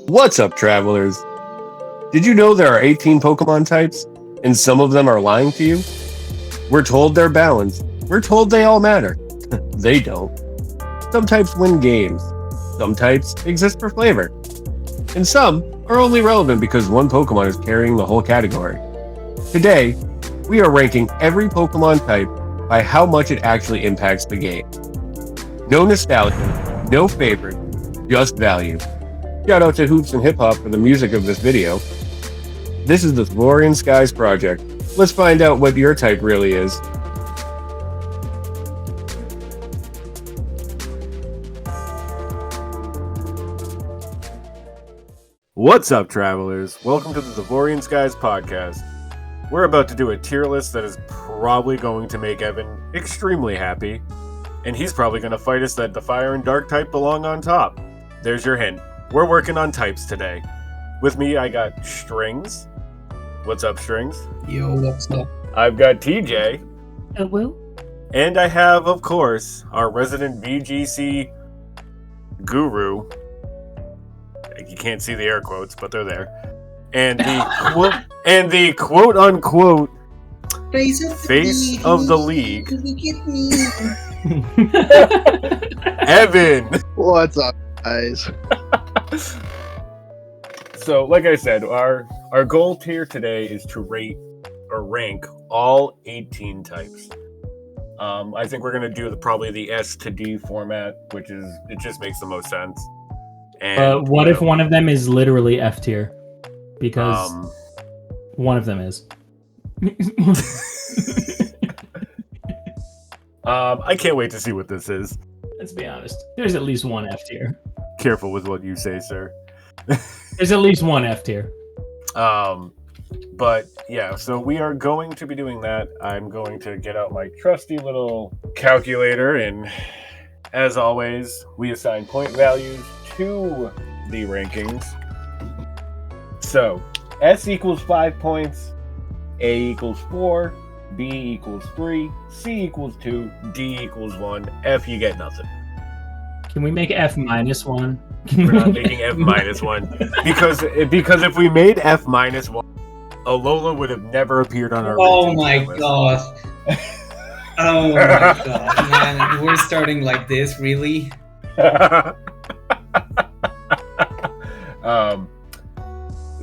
What's up, travelers? Did you know there are 18 Pokemon types, and some of them are lying to you? We're told they're balanced. We're told they all matter. They don't. Some types win games. Some types exist for flavor. And some are only relevant because one Pokemon is carrying the whole category. Today, we are ranking every Pokemon type by how much it actually impacts the game. No nostalgia, no favorite, just value. Shout out to HoopsandHipHop for the music of this video. This is the Thavorian Skies Project. Let's find out what your type really is. What's up, travelers? Welcome to the Thavorian Skies Podcast. We're about to do a tier list that is probably going to make Evan extremely happy, and he's probably going to fight us that the fire and dark type belong on top. There's your hint. We're working on types today. With me, I got Strings. What's up, Strings? Yo, what's up? I've got TJ. Will? And I have, of course, our resident VGC guru. You can't see the air quotes, but they're there. And the quote unquote face of the league. Evan. What's up, guys? So, like I said, our goal here today is to rate or rank all 18 types. I think we're gonna do probably the S to D format, which is it just makes the most sense. And what if one of them is literally F tier? Because one of them is. I can't wait to see what this is. Let's be honest. There's at least one F tier. Careful with what you say, sir. There's at least one F tier. But yeah, so we are going to be doing that. I'm going to get out my trusty little calculator, and as always, we assign point values to the rankings. So, S equals 5 points, A equals 4, B equals 3, C equals 2, D equals 1, F you get nothing. Can we make F minus 1? We're not making F minus 1 because if we made F minus 1, Alola would have never appeared on our Oh my god. Oh my god, man. We're starting like this, really?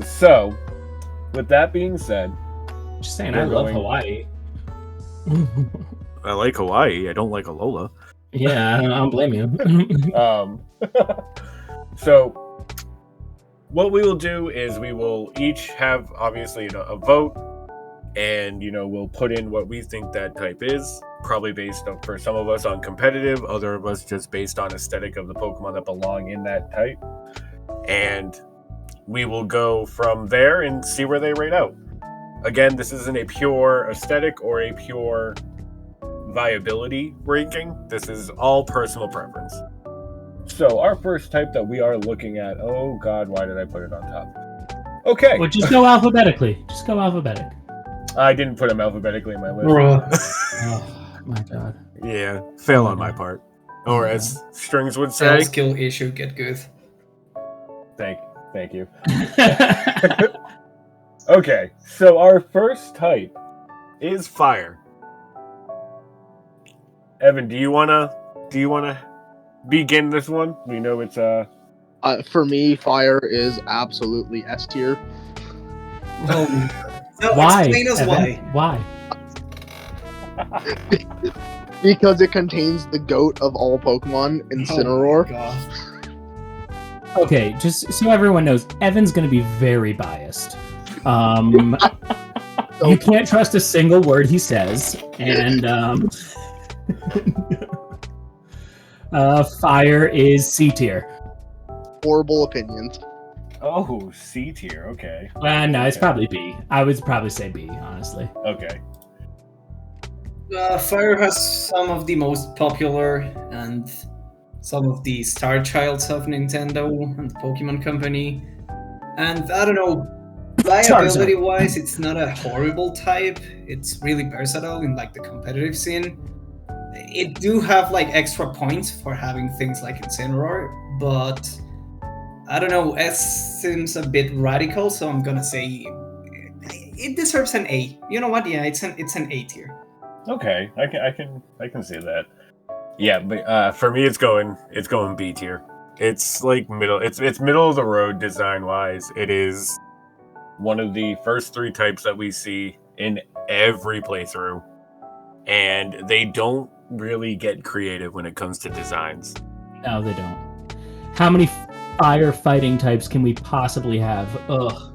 So, with that being said, Just saying, I love Hawaii. I like Hawaii. I don't like Alola. Yeah, I don't blame you. So, what we will do is we will each have, obviously, a vote, and, we'll put in what we think that type is, probably based on, for some of us, on competitive, other of us just based on aesthetic of the Pokemon that belong in that type, and we will go from there and see where they rate out. Again, this isn't a pure aesthetic or a pure viability ranking. This is all personal preference. So, our first type that we are looking at... Oh, God, why did I put it on top? Okay. Well, just go alphabetically. Just go alphabetic. I didn't put them alphabetically in my list. Oh, my God. Yeah, fail on my part. Or as Strings would say... Skill issue, get good. Thank you. Okay, so our first type is fire. Evan, do you wanna begin this one? We know it's For me, fire is absolutely S tier. No, Why? explain us Evan? why. Because it contains the GOAT of all Pokemon, Incineroar. Oh my god. Okay, just so everyone knows, Evan's going to be very biased. You can't trust a single word he says, and fire is C tier. Horrible opinions. Oh, C tier, okay. No, it's probably B. I would probably say B, honestly. Okay. Fire has some of the most popular and some of the star childs of Nintendo and the Pokemon Company. And I don't know, viability-wise, it's not a horrible type. It's really versatile in the competitive scene. It do have extra points for having things like Incineroar, but I don't know. S seems a bit radical, so I'm gonna say it deserves an A. You know what? Yeah, it's an A tier. Okay, I can see that. Yeah, but for me, it's going B tier. It's like middle. It's middle of the road design wise. It is one of the first 3 types that we see in every playthrough, and they don't really get creative when it comes to designs. No, they don't. How many firefighting types can we possibly have? Ugh.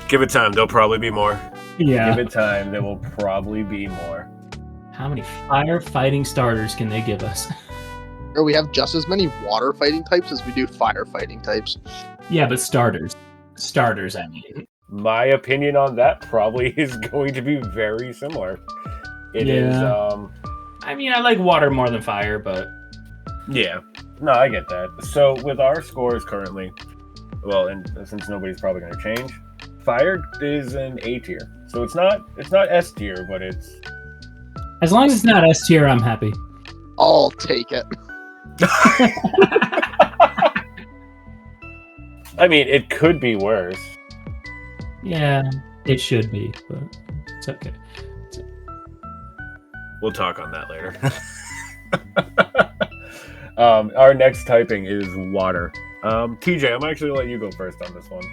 Give it time. There'll probably be more. Yeah. Give it time. There will probably be more. How many firefighting starters can they give us? Or we have just as many water fighting types as we do firefighting types. Yeah, but starters. Starters, I mean. My opinion on that probably is going to be very similar. It is. I mean, I like water more than fire, but Yeah. No, I get that. So with our scores currently, well, and since nobody's probably going to change, fire is an A tier. So it's not S tier, but it's. as long as it's not S tier, I'm happy. I'll take it. I mean, it could be worse. Yeah, it should be, but it's okay. We'll talk on that later. Our next typing is water. TJ, I'm actually gonna let you go first on this one.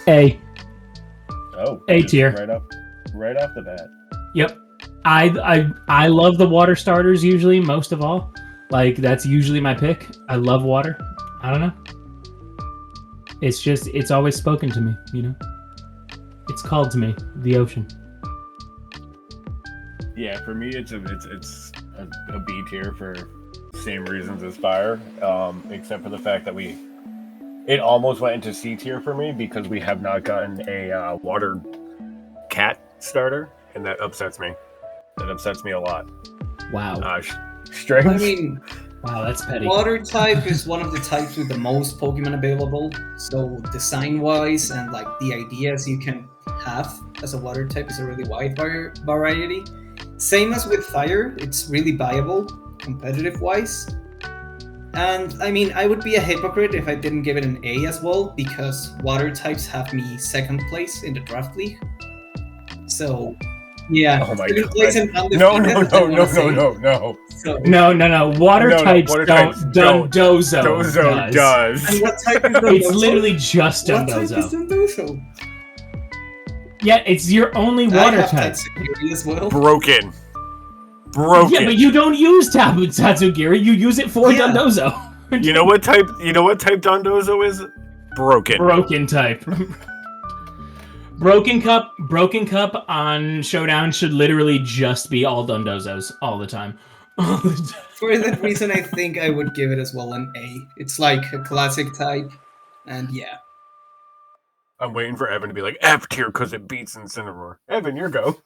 A. Oh, A tier. Right off the bat. Yep. I love the water starters usually, most of all. Like, that's usually my pick. I love water. I don't know. It's always spoken to me, you know? It's called to me, the ocean. Yeah, for me, it's a B tier for same reasons as fire, except for the fact that it almost went into C tier for me because we have not gotten a water cat starter, and that upsets me. That upsets me a lot. Wow. Strength. I mean, Wow, that's petty. water type is one of the types with the most Pokemon available. So design-wise and like the ideas you can have as a water type is a really wide variety. Same as with fire, it's really viable competitive-wise. And I mean, I would be a hypocrite if I didn't give it an A as well, because water types have me second place in the draft league. So, yeah. Oh my second God. place and No. undefeated, I wanna say. So, No. Water types water don't. types don't. Dundozo Dozo does. and what type is Dundozo? It's literally just What type is Dundozo. Dundozo? Yeah, it's your only water I have type. Tatsugiri as well. Broken. Yeah, but you don't use Tatsugiri. You use it for Yeah. Dundozo. You know what type Dondozo is? Broken. Broken type. Broken cup on Showdown should literally just be all Dundozos all the time. For that reason, I think I would give it as well an A. It's like a classic type, and yeah. I'm waiting for Evan to be like F tier because it beats Incineroar. Evan, your go.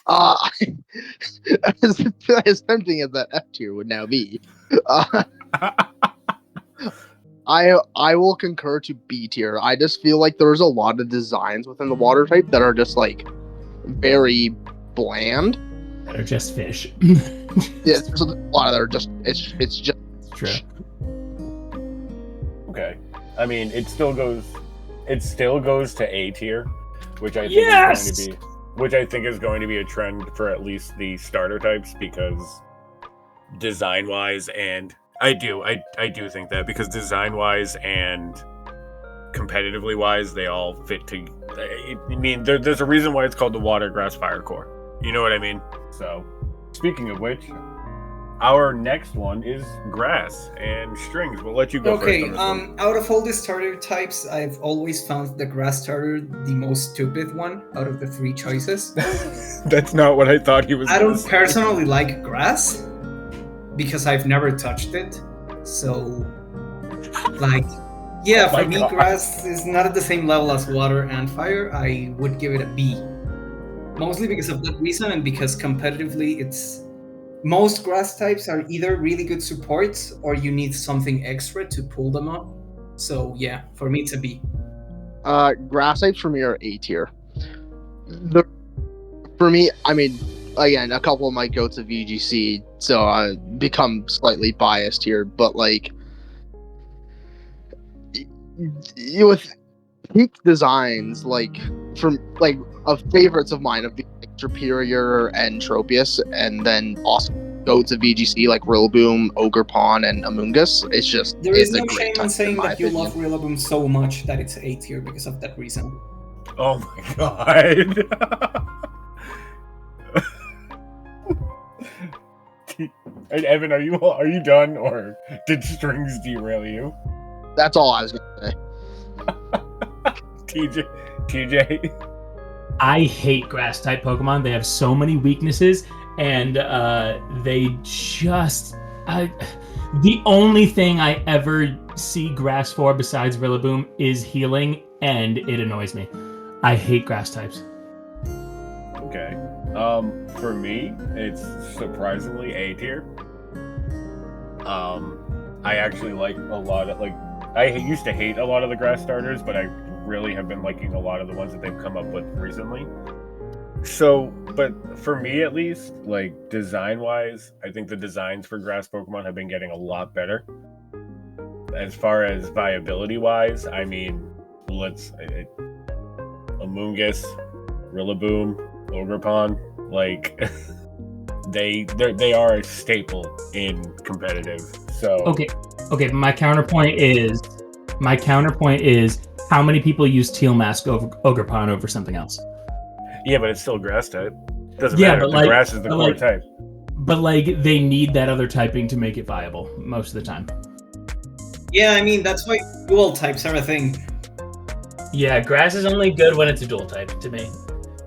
As tempting as that F tier would now be, I will concur to B tier. I just feel like there's a lot of designs within the water type that are just like very bland. They're just fish. Yeah, there's a lot that are just it's just True. Okay. I mean, it still goes to A tier, which I think Yes! is going to be a trend for at least the starter types, because design wise, and I do think that because design wise and competitively wise, they all fit to. I mean, there's a reason why it's called the Water Grass Fire Core. You know what I mean? So, speaking of which, our next one is grass and strings. We'll let you go Okay, first on this one. out of all the starter types, I've always found the grass starter the most stupid one out of the 3 choices. That's not what I thought he was. I gonna don't say. personally like grass because I've never touched it. So, like, yeah, Oh my for me, God. grass is not at the same level as water and fire. I would give it a B. Mostly because of that reason, and because competitively, most grass types are either really good supports or you need something extra to pull them up. So yeah, for me it's a B. grass types for me are A tier. For me, I mean, again, a couple of my goats of VGC, so I become slightly biased here, but like, with peak designs, like from like of favorites of mine of the like, Superior and Tropius, and then also go to VGC like Rillaboom, Ogerpon, and Amoonguss. There is it's a no great shame type, in saying my that you opinion. love Rillaboom so much that it's A tier because of that reason. Oh my god. And Evan, are you done, or did strings derail you? That's all I was gonna say. TJ. I hate grass type Pokemon. They have so many weaknesses, and they just. The only thing I ever see grass for besides Rillaboom is healing, and it annoys me. I hate grass types. Okay. For me, it's surprisingly A tier. I actually like a lot of I used to hate a lot of the grass starters, but I really have been liking a lot of the ones that they've come up with recently. So, but for me at least, like design-wise, I think the designs for grass Pokemon have been getting a lot better. As far as viability-wise, I mean, Amoonguss, Rillaboom, Ogerpon, like they are a staple in competitive. So okay. My counterpoint is how many people use Teal Mask over Ogerpon over something else? Yeah, but it's still grass type. Doesn't Yeah, matter. but Grass is the core type. But they need that other typing to make it viable most of the time. Yeah, I mean that's why dual types are a thing. Yeah, grass is only good when it's a dual type to me.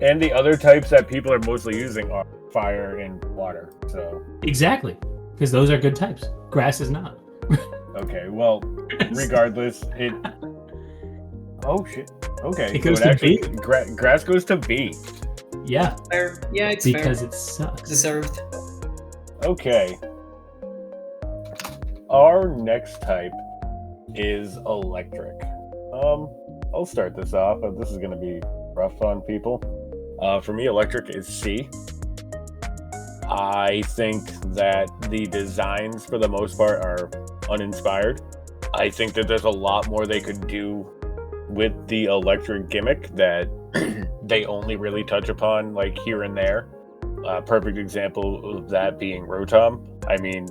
And the other types that people are mostly using are fire and water. So exactly, because those are good types. Grass is not. Okay, well, regardless, it. Oh shit. Okay, it goes to B. Grass goes to B. Yeah. Fair. Yeah, it's because fair. It sucks. Deserved. Okay. Our next type is electric. I'll start this off, but this is going to be rough on people. For me, electric is C. I think that the designs, for the most part, are uninspired. I think that there's a lot more they could do with the electric gimmick that they only really touch upon, like here and there. Perfect example of that being Rotom. I mean,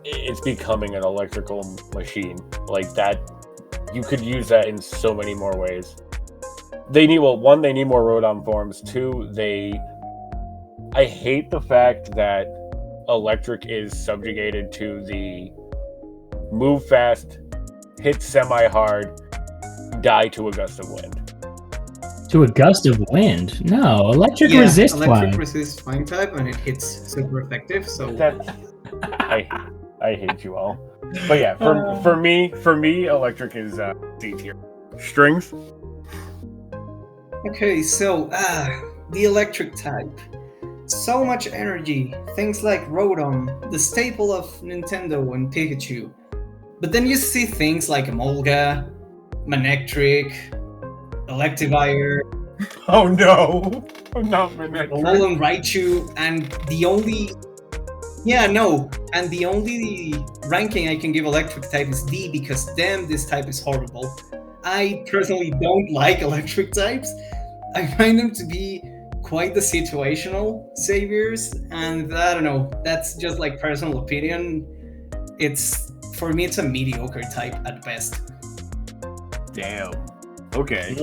it's becoming an electrical machine. Like that, you could use that in so many more ways. They need more Rotom forms. Two, I hate the fact that electric is subjugated to the move fast, hit semi-hard, die to a gust of wind. To a gust of wind? No, electric resist electric flying. resists flying type and it hits super effective. So I hate you all. But yeah, for me, electric is C tier. Strings. Okay, so the electric type. So much energy. Things like Rotom, the staple of Nintendo and Pikachu. But then you see things like Emolga, Manectric, Electivire. Oh no! Not Manectric. Alolan Raichu, and the only ranking I can give electric type is D because damn, this type is horrible. I personally don't like electric types. I find them to be quite the situational saviors, and I don't know, that's just like personal opinion. For me, it's a mediocre type at best. Damn. Okay.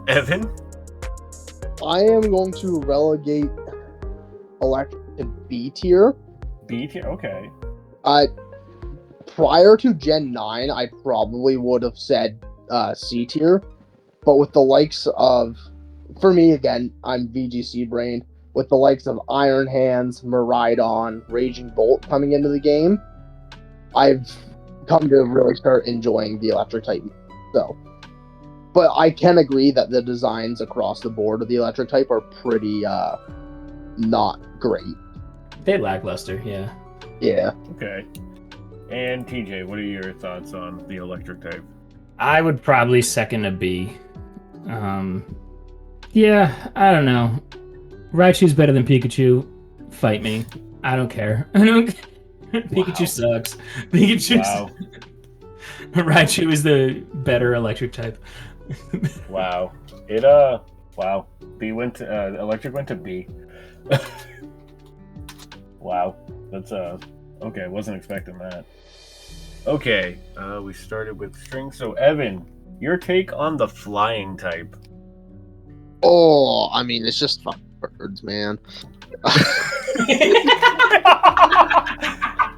Evan? I am going to relegate electric to B tier. B tier? Okay. Prior to Gen 9, I probably would have said C tier. But with the likes of, for me again, I'm VGC brain, with the likes of Iron Hands, Miraidon, Raging Bolt coming into the game, I've come to really start enjoying the electric type. So, but I can agree that the designs across the board of the electric type are pretty not great. They're lackluster, yeah. Yeah. Okay. And TJ, what are your thoughts on the electric type? I would probably second a B. Yeah, I don't know. Raichu's better than Pikachu. Fight me. I don't care. Pikachu sucks. Pikachu. Wow. Raichu is the better electric type. Wow. Wow. B went to, electric went to B. Wow. That's, okay, wasn't expecting that. Okay, we started with string. So, Evan, your take on the flying type. Oh, I mean, it's just fucking birds, man.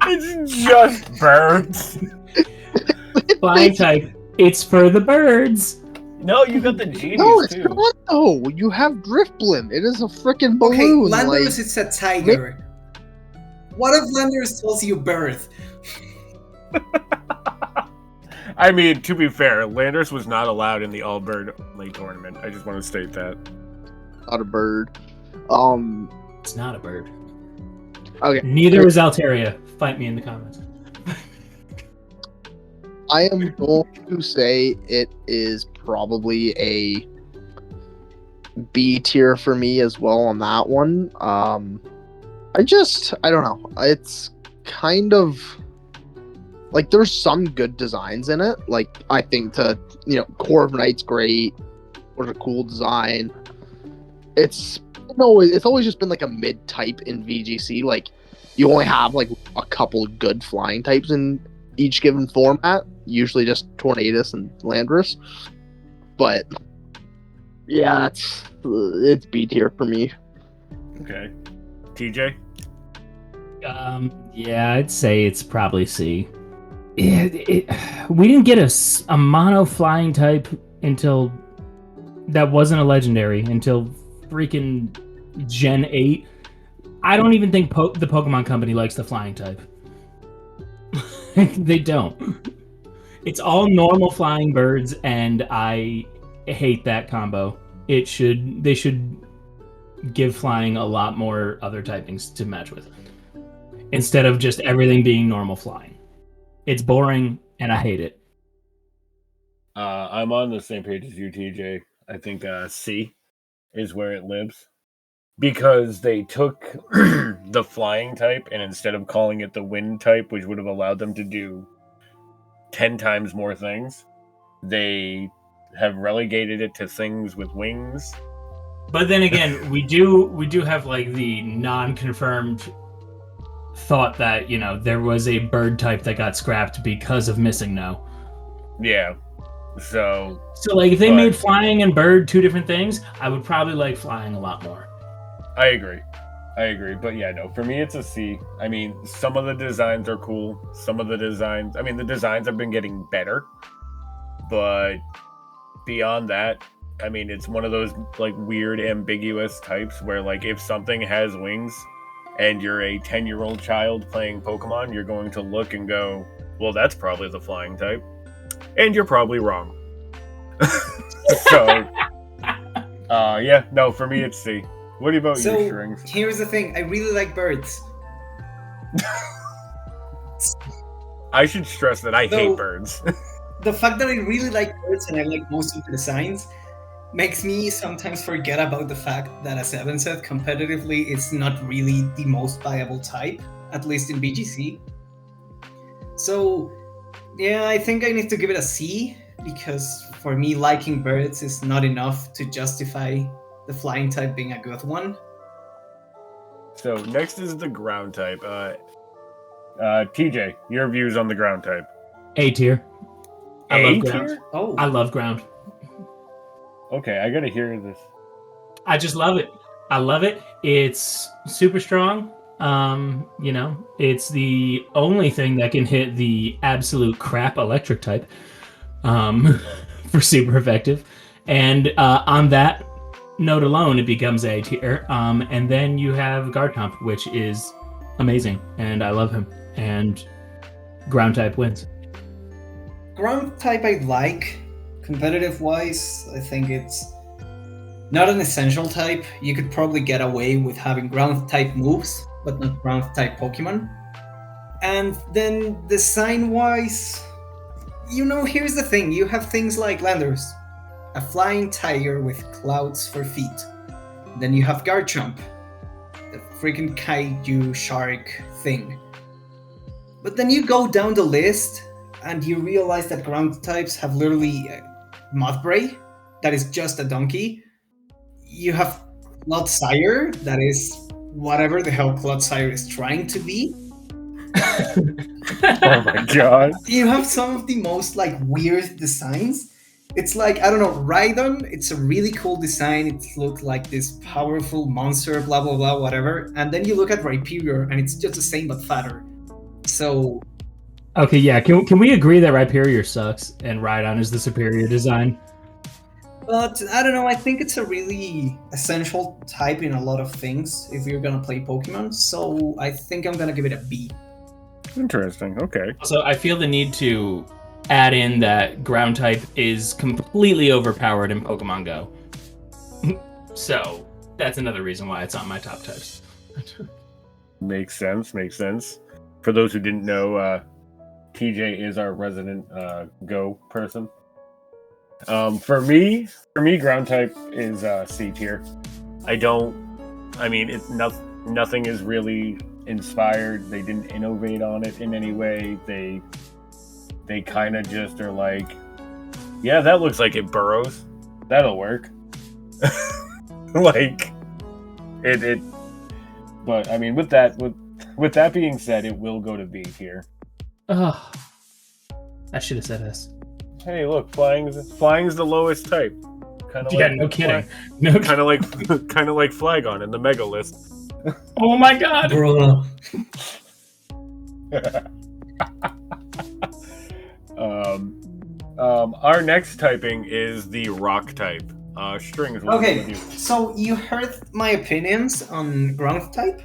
It's just birds. Flying type, it's for the birds. No, you got the genies No, it's too. not though. You have Drifblim. It is a freaking Okay, balloon. Landorus is a tiger. What if Landorus tells you bird? I mean, to be fair, Landorus was not allowed in the all-bird late tournament. I just want to state that. Not a bird. It's not a bird. Okay. Neither is Altaria. Fight me in the comments. I am going to say it is probably a B tier for me as well on that one. I don't know. It's kind of like there's some good designs in it. Like I think Core of Knight's great. Was a cool design. It's always just been like a mid type in VGC. Like you only have like a couple good flying types in each given format. Usually just Tornadus and Landorus. But yeah, it's B tier for me. Okay. TJ? Yeah, I'd say it's probably C. We didn't get a mono flying type until that wasn't a legendary until freaking Gen 8. I don't even think the Pokemon Company likes the flying type. They don't. It's all normal flying birds, and I hate that combo. They should give flying a lot more other typings to match with, instead of just everything being normal flying. It's boring, and I hate it. I'm on the same page as you, TJ. I think C is where it lives. Because they took the flying type, and instead of calling it the wind type, which would have allowed them to do 10 times more things, they have relegated it to things with wings. But then again, we do have like the non-confirmed thought that, there was a bird type that got scrapped because of missing no. Yeah. So like if they made flying and bird two different things, I would probably like flying a lot more. I agree. But yeah, no, for me it's a C. I mean, some of the designs are cool. The designs have been getting better. But beyond that, I mean, it's one of those like weird ambiguous types where like if something has wings and you're a 10-year-old child playing Pokemon, you're going to look and go, well, that's probably the flying type. And you're probably wrong. So, yeah, no, for me it's C. What about your strings? Here's the thing. I really like birds. I should stress that I hate birds. The fact that I really like birds and I like most of the designs makes me sometimes forget about the fact that, as Evan said, competitively, it's not really the most viable type, at least in BGC. So, yeah, I think I need to give it a C, because for me, liking birds is not enough to justify the flying type being a good one. So next is the ground type. TJ, your views on the ground type? A tier. I love ground. Oh, I love ground. Okay, I gotta hear this. I just love it. I love it. It's super strong. It's the only thing that can hit the absolute crap electric type. For super effective. And on that note alone, it becomes A tier. And then you have Garchomp, which is amazing, and I love him. And ground type wins. Ground type I like. Competitive wise, I think it's not an essential type. You could probably get away with having ground type moves, but not ground type Pokemon. And then design wise, here's the thing. You have things like Landorus, a flying tiger with clouds for feet. Then you have Garchomp, the freaking kaiju shark thing. But then you go down the list, and you realize that ground types have literally Mudbray, that is just a donkey. You have Clodsire, that is whatever the hell Clodsire is trying to be. Oh my god. You have some of the most like weird designs. It's like, I don't know, Rhydon, it's a really cool design. It looks like this powerful monster, blah, blah, blah, whatever. And then you look at Rhyperior, and it's just the same but fatter. So... Okay, yeah, can we agree that Rhyperior sucks and Rhydon is the superior design? But, I don't know, I think it's a really essential type in a lot of things if you're gonna play Pokemon. So I think I'm gonna give it a B. Interesting, okay. So I feel the need to add in that ground type is completely overpowered in Pokemon Go. So that's another reason why it's on my top types. Makes sense. For those who didn't know, TJ is our resident Go person. For me, ground type is C tier. Nothing is really inspired. They didn't innovate on it in any way. They kind of just are like, yeah, that looks like it burrows. That'll work. Like it. But I mean, with that being said, it will go to B tier. Oh, I should have said S. Hey, look, flying's the lowest type. No kidding. Kind of like Flagon in the Mega List. Oh my god, Bro. Our next typing is the rock type. Strings. Okay, so you heard my opinions on ground type?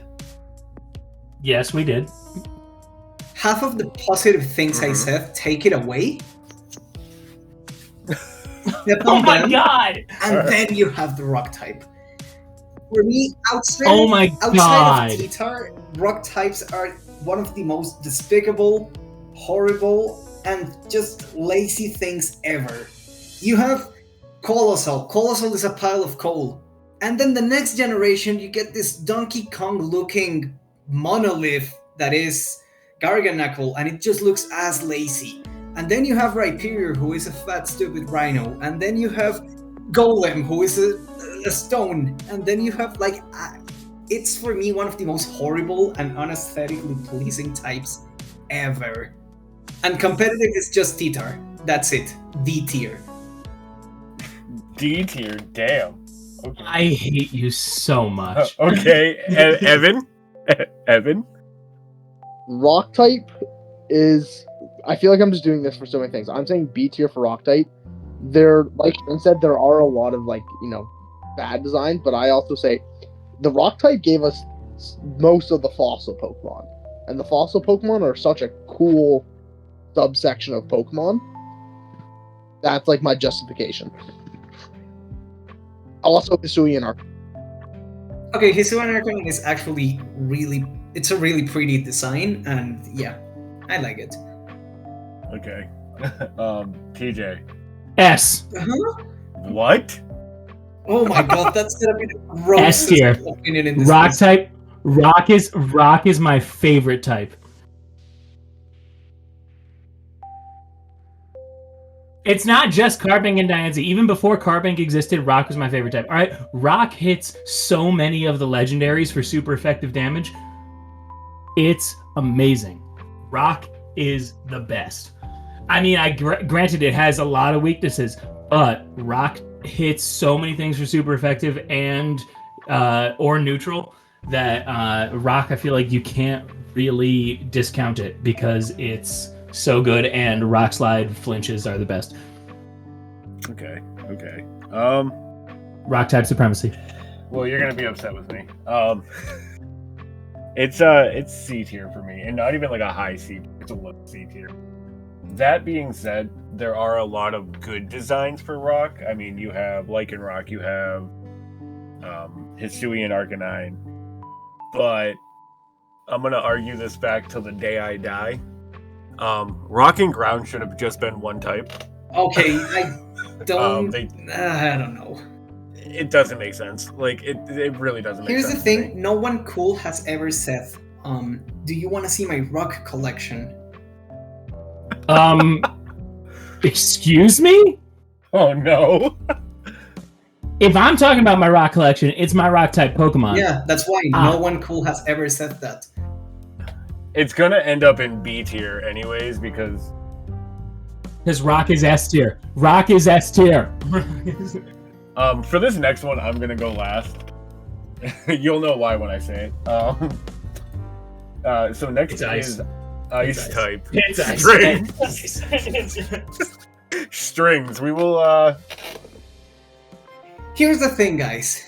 Yes, we did. Half of the positive things I said, take it away. Oh my god! And then you have the rock type. For me, outside god. of T-Tar, rock types are one of the most despicable, horrible, and just lazy things ever. You have Colossal. Colossal is a pile of coal. And then the next generation, you get this Donkey Kong-looking monolith that is Garganacl, and it just looks as lazy. And then you have Rhyperior, who is a fat, stupid rhino. And then you have Golem, who is a stone. And then you have, like, it's for me one of the most horrible and unaesthetically pleasing types ever. And competitive is just T-Tar. That's it. D tier. D tier, damn. Okay. I hate you so much. Okay, Evan? Evan? Rock type is... I feel like I'm just doing this for so many things. I'm saying B tier for rock type. There, like Ben said, there are a lot of, like, bad designs, but I also say the rock type gave us most of the fossil Pokemon. And the fossil Pokemon are such a cool subsection of Pokemon. That's, like, my justification. Also, Hisuian Arcanine. Okay, Hisuian Arcanine is actually it's a really pretty design, and yeah, I like it. Okay. TJ. S. Uh-huh. What? Oh my god, that's gonna be the S grossest tier. opinion in this Rock list. type. Rock is my favorite type. It's not just Carbink and Diancie. Even before Carbink existed, Rock was my favorite type. All right, Rock hits so many of the legendaries for super effective damage. It's amazing. Rock is the best. I mean, granted, it has a lot of weaknesses, but Rock hits so many things for super effective and or neutral that Rock, I feel like you can't really discount it because it's so good, and Rock Slide flinches are the best. Okay. Rock type supremacy. Well, you're gonna be upset with me. It's C tier for me, and not even like a high C. It's a low C tier. That being said, there are a lot of good designs for Rock. I mean, you have Lycanroc, you have Hisuian Arcanine, but I'm gonna argue this back till the day I die. Rock and Ground should have just been one type. Okay, I don't know. It doesn't make sense. Like, it really doesn't make Here's sense. the thing, no one cool has ever said, do you want to see my rock collection? Excuse me? Oh no. If I'm talking about my rock collection, it's my rock type Pokemon. Yeah, that's why no one cool has ever said that. It's gonna end up in B tier anyways because rock is S tier. Rock is S tier. For this next one, I'm gonna go last. You'll know why when I say it. So next It's is ice type. It's ice. Strings. Strings. We will. Here's the thing, guys.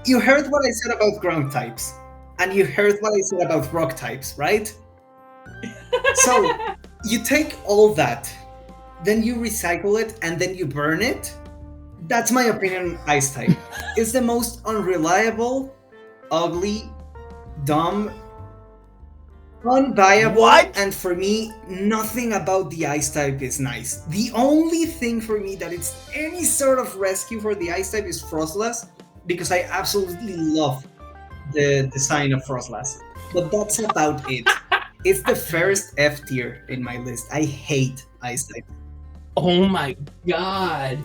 You heard what I said about ground types, and you heard what I said about rock types, right? So, you take all that, then you recycle it, and then you burn it. That's my opinion on ice type. It's the most unreliable, ugly, dumb, unviable, and for me, nothing about the ice type is nice. The only thing for me that it's any sort of rescue for the ice type is Frostlass, because I absolutely love the design of Frostlass. But that's about it. It's the first F tier in my list. I hate ice type. Oh my god.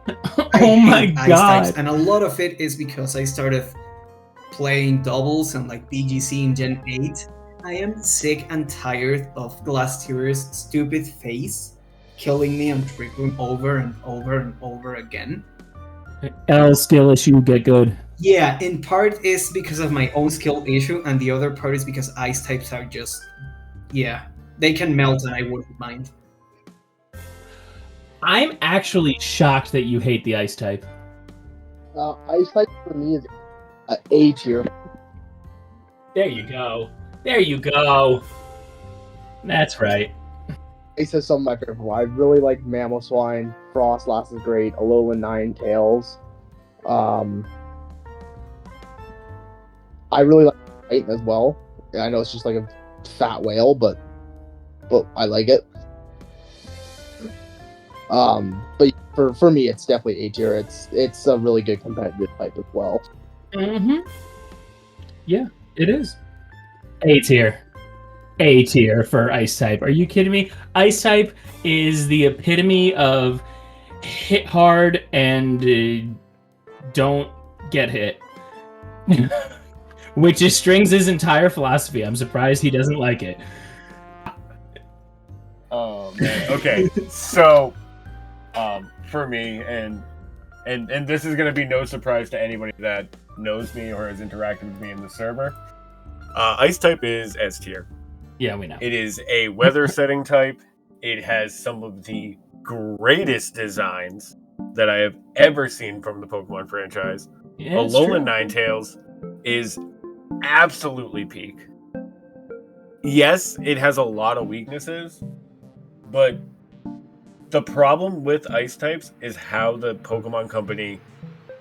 I Oh my hate ice god. types, and a lot of it is because I started playing doubles and like BGC in Gen 8. I am sick and tired of Glastier's stupid face killing me and triggering over and over and over again. L skill issue, get good. Yeah, in part is because of my own skill issue, and the other part is because ice types are just, yeah, they can melt and I wouldn't mind. I'm actually shocked that you hate the ice type. Ice type for me is A tier. There you go. There you go. That's right. Ice has some of my favorite. I really like Mamoswine. Frostlass is great. Alolan Ninetales. I really like Titan as well. I know it's just like a fat whale, but I like it. But for me, it's definitely A tier. It's a really good competitive type as well. Mm-hmm. Yeah, it is. A tier. A tier for ice type. Are you kidding me? Ice type is the epitome of hit hard and don't get hit. Which is Strings' entire philosophy. I'm surprised he doesn't like it. Oh man. Okay. So, for me, and this is gonna be no surprise to anybody that knows me or has interacted with me in the server. Ice type is S tier. Yeah, we know. It is a weather setting type. It has some of the greatest designs that I have ever seen from the Pokemon franchise. Yeah, Alolan Ninetales is absolutely peak. Yes, it has a lot of weaknesses, but the problem with ice types is how the Pokemon Company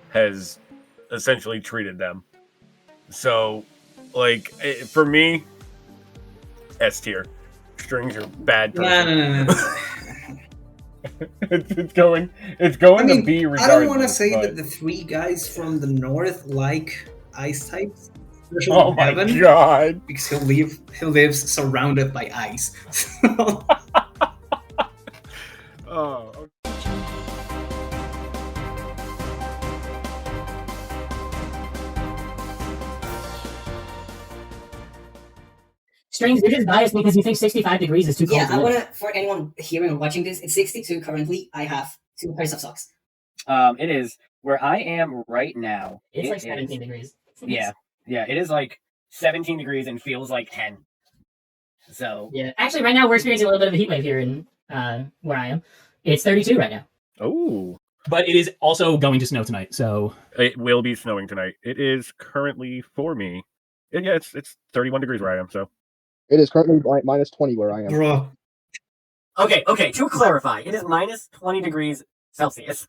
has essentially treated them. So, like, for me, S tier. Strings are bad person. No. It's going to be regardless. I don't want to say but... that the three guys from the north like ice types. Especially Oh my Evan, god! because he lives surrounded by ice. Oh. Okay. Strings, you're just biased because you think 65 degrees is too cold. Yeah, to I live. want to, for anyone hearing or watching this, it's 62 currently. I have 2 pairs of socks. It is where I am right now. It's like 17 degrees. Yeah, it is like 17 degrees and feels like 10. So Yeah, actually, right now we're experiencing a little bit of a heat wave here in where I am. It's 32 right now. Oh. But it is also going to snow tonight, so It will be snowing tonight. It is currently for me. Yeah, it's 31 degrees where I am, so. It is currently minus 20 where I am. Bro. okay. To clarify, it is minus 20 degrees Celsius.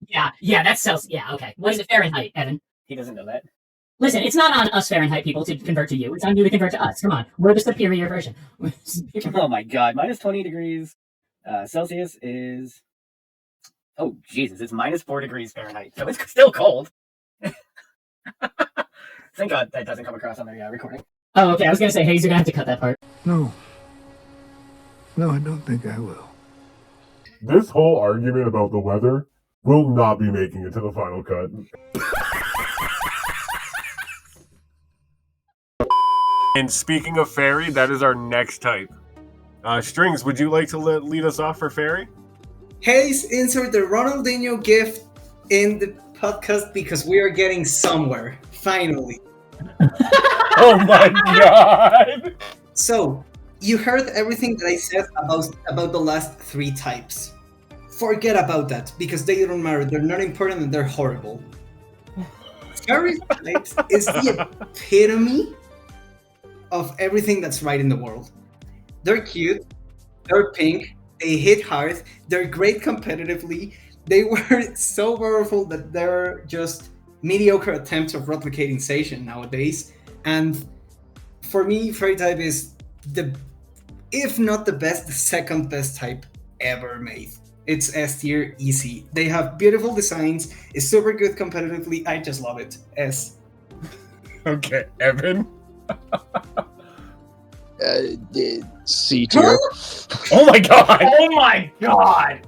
Yeah, that's Celsius. Yeah, okay. What is it Fahrenheit, Evan? He doesn't know that. Listen, it's not on us Fahrenheit people to convert to you. It's on you to convert to us. Come on, we're the superior version. Oh my god, minus 20 degrees Celsius is. Oh Jesus, it's minus 4 degrees Fahrenheit, so it's still cold. Thank God that doesn't come across on the recording. Oh, okay. I was gonna say, Hayes, you're gonna have to cut that part. No. No, I don't think I will. This whole argument about the weather will not be making it to the final cut. And speaking of fairy, that is our next type. Strings, would you like to lead us off for fairy? Hayes, insert the Ronaldinho gift in the podcast because we are getting somewhere, finally. Oh my god! So, you heard everything that I said about the last 3 types. Forget about that, because they don't matter, they're not important and they're horrible. Fairy types is the epitome of everything that's right in the world. They're cute, they're pink, they hit hard, they're great competitively, they were so powerful that they're just mediocre attempts of replicating Zacian nowadays. And for me, Fairy type is if not the best, the second best type ever made. It's S tier, easy. They have beautiful designs, it's super good competitively, I just love it. S. Okay, Evan? C tier. Oh my god! Oh my god!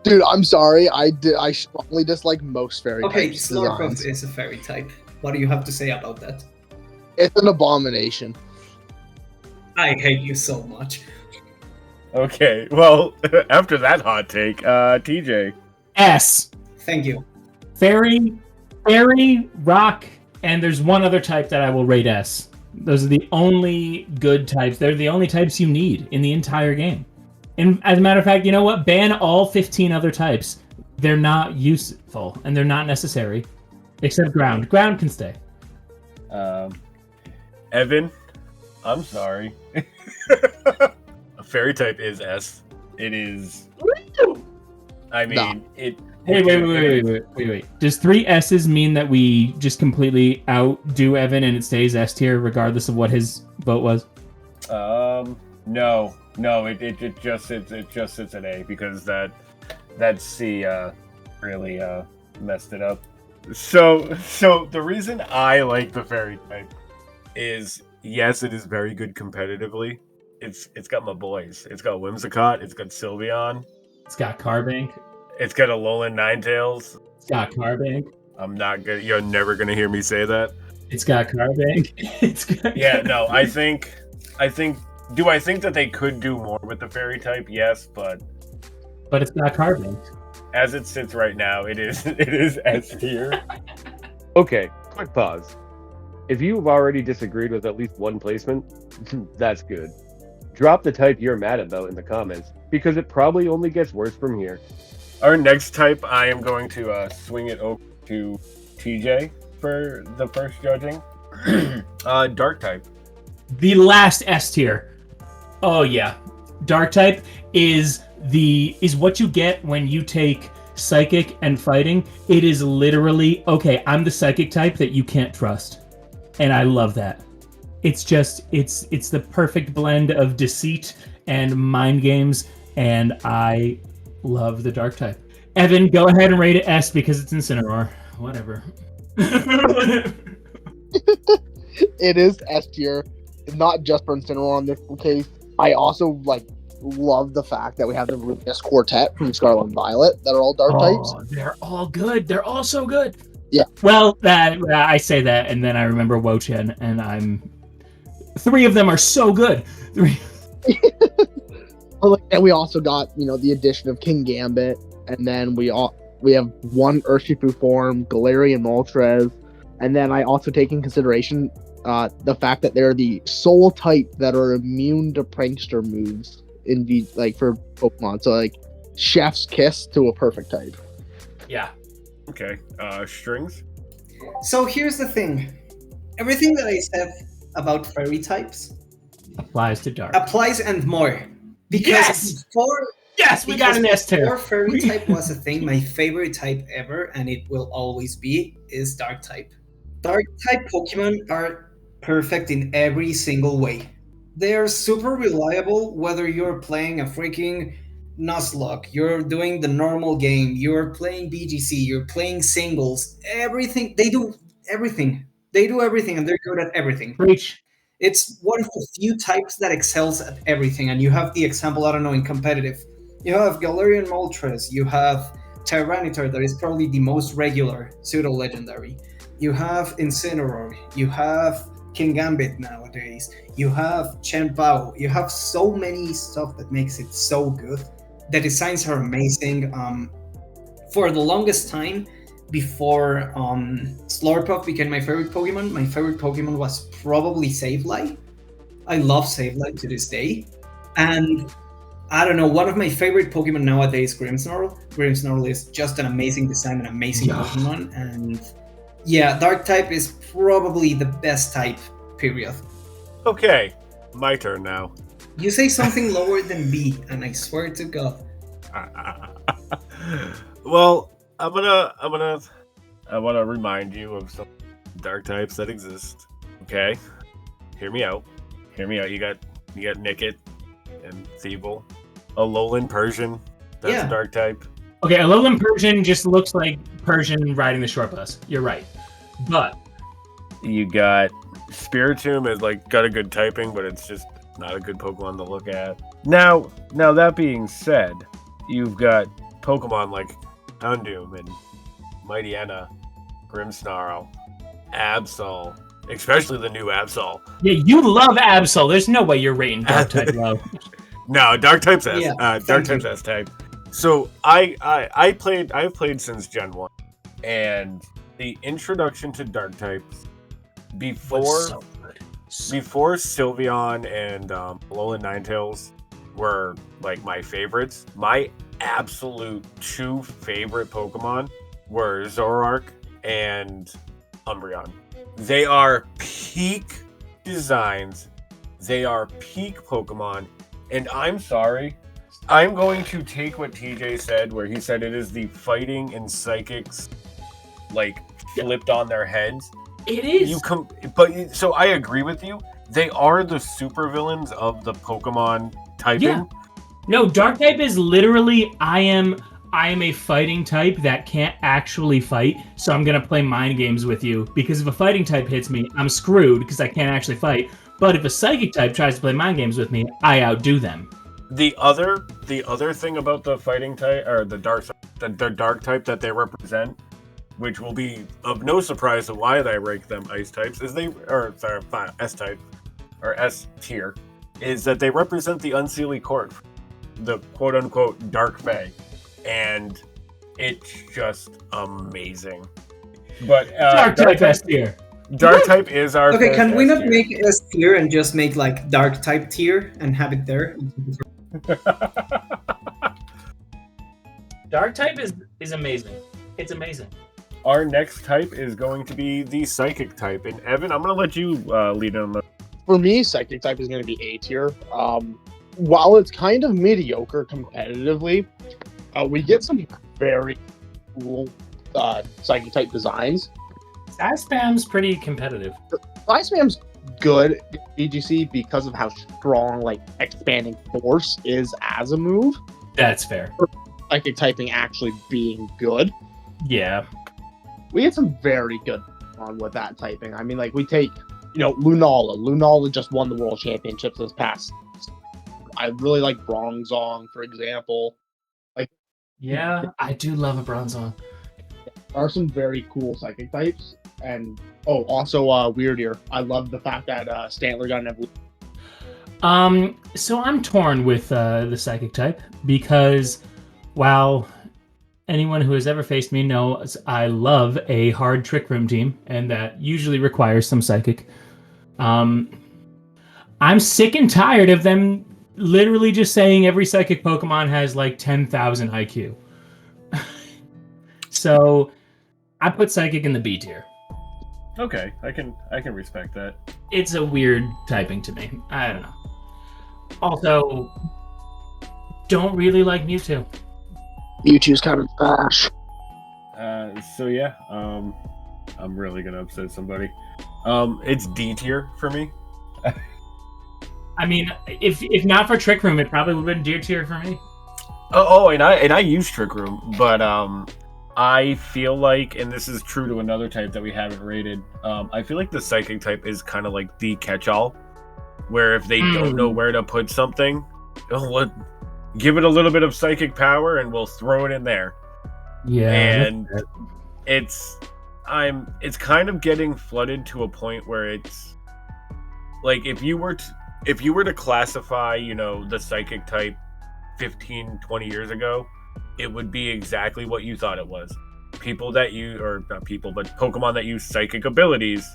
Dude, I'm sorry. I strongly dislike most fairy Okay, types Slurpuff designs. is a fairy type. What do you have to say about that? It's an abomination. I hate you so much. Okay, well, after that hot take, TJ. S. Thank you. Fairy, rock, and there's one other type that I will rate S. Those are the only good types. They're the only types you need in the entire game. And as a matter of fact, you know what? Ban all 15 other types. They're not useful, and they're not necessary. Except ground. Ground can stay. Evan, I'm sorry. A fairy type is S. It is. I mean, it. Hey, wait. Does 3 S's mean that we just completely outdo Evan and it stays S tier regardless of what his vote was? No. It just sits at A because that C really messed it up. So the reason I like the fairy type is, yes, it is very good competitively. It's got my boys. It's got Whimsicott. It's got Sylveon. It's got Carbank. It's got Alolan Ninetales. It's got Carbank. I'm not good. You're never gonna hear me say that. It's got Carbank. It's got. Yeah, no. I think. Do I think that they could do more with the fairy type? Yes, but it's not Carbank. As it sits right now, it is S tier. Okay, quick pause. If you've already disagreed with at least one placement, that's good. Drop the type you're mad about in the comments, because it probably only gets worse from here. Our next type, I am going to swing it over to TJ for the first judging. Dark type. The last S tier. Oh yeah, Dark type is what you get when you take Psychic and Fighting. It is literally, okay, I'm the Psychic type that you can't trust, and I love that. It's just it's the perfect blend of deceit and mind games, and I love the Dark type. Evan, go ahead and rate it S because it's Incineroar. Whatever. It is S tier, not just for Incineroar on this case. I also love the fact that we have the Rubius Quartet from Scarlet and Violet that are all Dark types. They're all good. They're all so good. Yeah. Well, I say that, and then I remember Wo-Chen, and 3 of them are so good. 3. And we also got the addition of King Gambit, and then we have one Urshifu form, Galarian Moltres, and then I also take in consideration the fact that they're the sole type that are immune to prankster moves for Pokemon. So Chef's Kiss to a perfect type. Yeah. Okay. Strings. So here's the thing. Everything that I said about fairy types applies to Dark. Applies and more. Because we got an S tier. Before fairy type was a thing, my favorite type ever, and it will always be, is Dark type. Dark type Pokemon are perfect in every single way. They are super reliable, whether you're playing a freaking Nuzlocke, you're doing the normal game, you're playing BGC, you're playing singles, everything. They do everything. They do everything, and they're good at everything. Preach. It's one of the few types that excels at everything. And you have the example, I don't know, in competitive. You have Galarian Moltres, you have Tyranitar, that is probably the most regular pseudo-legendary. You have Incineroar, you have Kingambit nowadays, you have Chen Pao, you have so many stuff that makes it so good. The designs are amazing. For the longest time, before Slurpuff became my favorite Pokemon was probably Sableye. I love Sableye to this day. And I don't know, one of my favorite Pokemon nowadays, Grimmsnarl. Grimmsnarl is just an amazing design, an amazing Pokemon. And yeah, Dark type is probably the best type, period. Okay, my turn now. You say something lower than B, and I swear to God. Well, I wanna remind you of some dark types that exist. Okay, hear me out. You got Nickit and Thievul. Alolan Persian. That's a dark type. Okay, Alolan Persian just looks like Persian riding the short bus. You're right, but you got Spiritomb is got a good typing, but it's just not a good Pokemon to look at. Now that being said, you've got Pokemon like Houndoom and Mightyena, Grimmsnarl, Absol, especially the new Absol. Yeah, you love Absol. There's no way you're rating Dark type low. No, Dark type's S. Dark type's S type. So I've played since Gen 1, and the introduction to Dark types before Sylveon and Alolan Ninetales were my favorites. My absolute two favorite Pokemon were Zoroark and Umbreon. They are peak designs. They are peak Pokemon. And I'm sorry, I'm going to take what TJ said, where he said it is the fighting and psychics flipped on their heads. It is. So I agree with you. They are the supervillains of the Pokemon typing. Yeah. No, Dark type is literally I am a fighting type that can't actually fight, so I'm gonna play mind games with you, because if a fighting type hits me, I'm screwed because I can't actually fight. But if a psychic type tries to play mind games with me, I outdo them. The other thing about the fighting type, or the dark type that they represent, which will be of no surprise to why I rank them ice types, is S type or S tier, is that they represent the Unseelie Court, the quote unquote Dark Fae, and it's just amazing. But Dark type S tier. Dark type is our. Okay, can we not make S tier and just make Dark type tier and have it there? Dark type is amazing. It's amazing. Our next type is going to be the Psychic type, and Evan, I'm going to let you lead on that. For me, Psychic type is going to be A tier. While it's kind of mediocre competitively, we get some very cool Psychic type designs. Spam's pretty competitive. Spam's good VGC because of how strong expanding force is as a move. That's fair. Psychic typing actually being good. Yeah. We get some very good on with that typing. I mean, we take, Lunala. Lunala just won the world championships this past. I really like Bronzong, for example. Yeah, I do love a Bronzong. There are some very cool Psychic types. And, also Weird Ear. I love the fact that Stantler got an evolution. So I'm torn with the Psychic type, because while anyone who has ever faced me knows I love a hard Trick Room team, and that usually requires some Psychic. I'm sick and tired of them literally just saying every Psychic Pokemon has 10,000 IQ. So I put Psychic in the B tier. Okay, I can respect that. It's a weird typing to me. I don't know. Also, don't really like Mewtwo. Mewtwo's kind of trash. I'm really gonna upset somebody. It's D tier for me. I mean, if not for Trick Room, it probably would have been D tier for me. And I use Trick Room, but I feel like, and this is true to another type that we haven't rated, I feel like the Psychic type is kind of like the catch-all where if they don't know where to put something, give it a little bit of psychic power and we'll throw it in there. Yeah. And it's kind of getting flooded to a point where it's like if you were to classify, the psychic type 15, 20 years ago, it would be exactly what you thought it was. Pokemon that use psychic abilities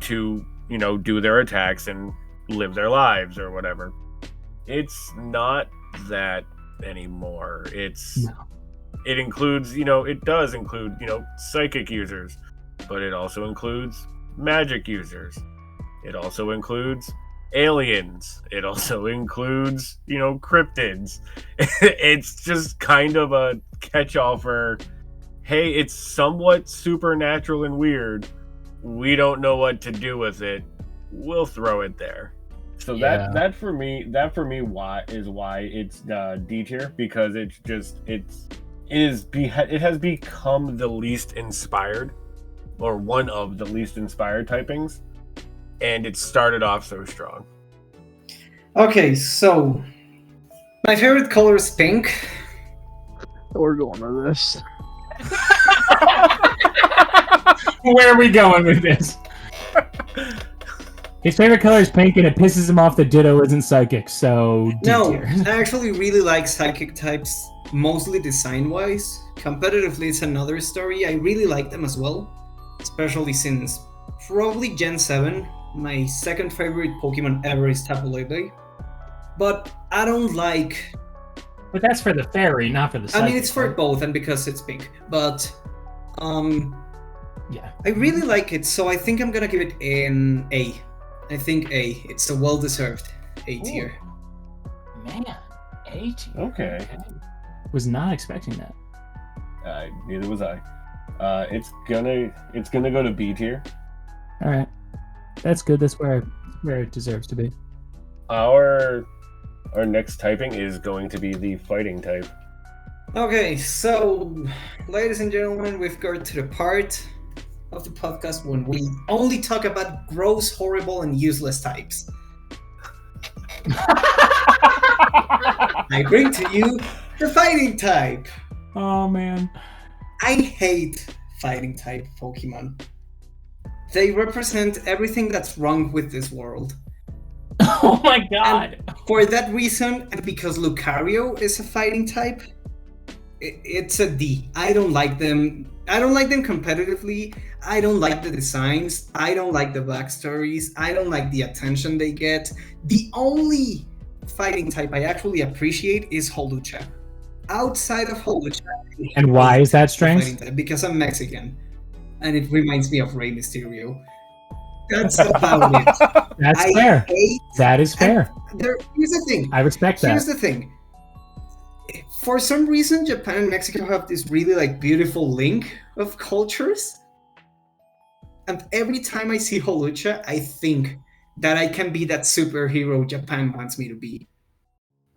to, do their attacks and live their lives or whatever. It's not that anymore. It includes, it does include, psychic users, but it also includes magic users. It also includes aliens. It also includes, cryptids. It's just kind of a catch-all for, hey, it's somewhat supernatural and weird. We don't know what to do with it. We'll throw it there. So that for me why it's D tier, because it has become the least inspired, or one of the least inspired typings, and it started off so strong. Okay, so my favorite color is pink. We're going with this. Where are we going with this? His favorite color is pink, and it pisses him off that Ditto isn't psychic, so D tier. I actually really like psychic types, mostly design-wise. Competitively, it's another story. I really like them as well, especially since probably Gen 7, my second favorite Pokemon ever is Tapu Lele. But I don't like... But that's for the fairy, not for the psychic. I mean, it's for both, and because it's pink. But, yeah, I really like it, so I think I'm gonna give it an A. I think A. It's a well-deserved A tier. Man, A tier. Okay. Was not expecting that. Neither was I. It's gonna go to B tier. All right, that's good. That's where it deserves to be. Our next typing is going to be the fighting type. Okay, so, ladies and gentlemen, we've got to the part of the podcast when we only talk about gross, horrible, and useless types. I bring to you the fighting type. Oh man, I hate fighting type Pokemon. They represent everything that's wrong with this world. Oh my god. And for that reason, and because Lucario is a fighting type, it's a D. I don't like them. I don't like them competitively. I don't like the designs. I don't like the backstories. I don't like the attention they get. The only fighting type I actually appreciate is Holucha. Outside of Holucha... And why is that strange? Because I'm Mexican. And it reminds me of Rey Mysterio. That's about it. That's fair. That is fair. Here's the thing. I respect that. Here's the thing. For some reason, Japan and Mexico have this really beautiful link of cultures. And every time I see Holucha, I think that I can be that superhero Japan wants me to be.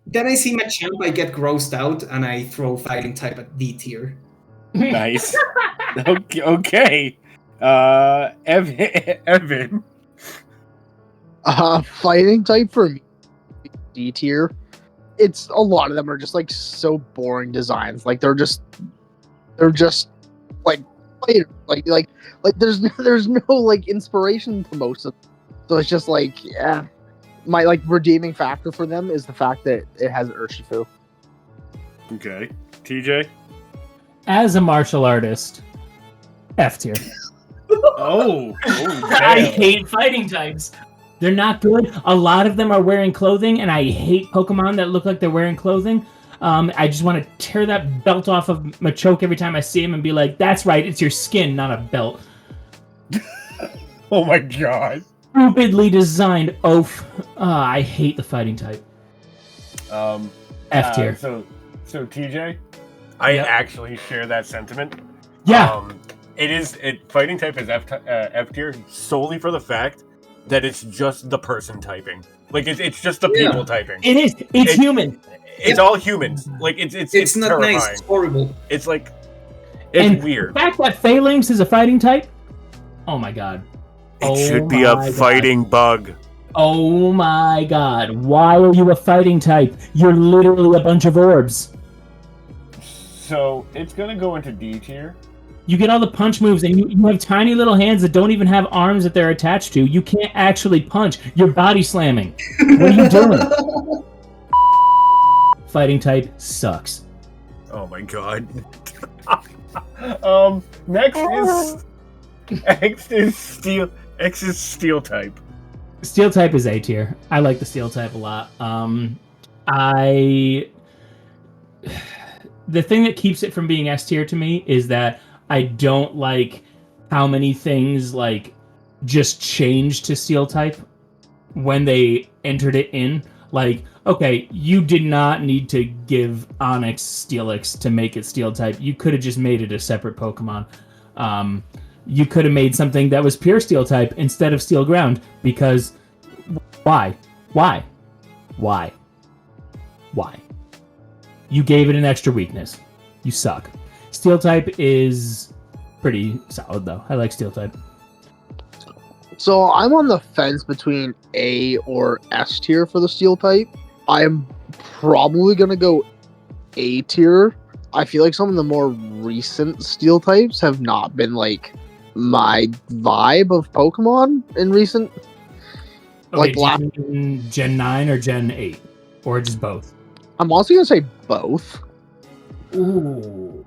Then I see Machamp, I get grossed out, and I throw fighting type at D tier. Nice. Okay. Evan. Fighting type for me, D tier. It's a lot of them are just so boring designs. They're just players. There's no inspiration to most of them. So it's just yeah. My redeeming factor for them is the fact that it has Urshifu. Okay. TJ? As a martial artist, F tier. Oh, I hate fighting types. They're not good. A lot of them are wearing clothing, and I hate Pokemon that look like they're wearing clothing. I just want to tear that belt off of Machoke every time I see him and be like, that's right, it's your skin, not a belt. Oh my god. Stupidly designed oaf. I hate the fighting type. F tier. So TJ, I actually share that sentiment. Yeah. Fighting type is F tier solely for the fact that it's just the person typing. It's just the people typing. It is. It's human. It's all humans. It's not terrifying. Nice. It's horrible. It's weird. The fact that Phalanx is a fighting type. Oh my god. It should be a fighting bug. Oh my god, why are you a fighting type? You're literally a bunch of orbs. So it's gonna go into D tier. You get all the punch moves, and you have tiny little hands that don't even have arms that they're attached to. You can't actually punch. You're body slamming. What are you doing? Fighting type sucks. Oh my god. Next is steel. X is steel type. Steel type is A tier. I like the steel type a lot. The thing that keeps it from being S tier to me is that I don't like how many things like just changed to steel type when they entered it in. Like, okay, you did not need to give Onyx Steelix to make it steel type. You could have just made it a separate Pokemon. You could have made something that was pure steel type instead of steel ground, because why? You gave it an extra weakness. You suck. Steel type is pretty solid though. I like steel type. So I'm on the fence between A or S tier for the steel type. I'm probably gonna go A tier. I feel like some of the more recent steel types have not been like my vibe of Pokemon in recent. Okay, Gen 9 or Gen 8? Or just both? I'm also gonna say both. Ooh.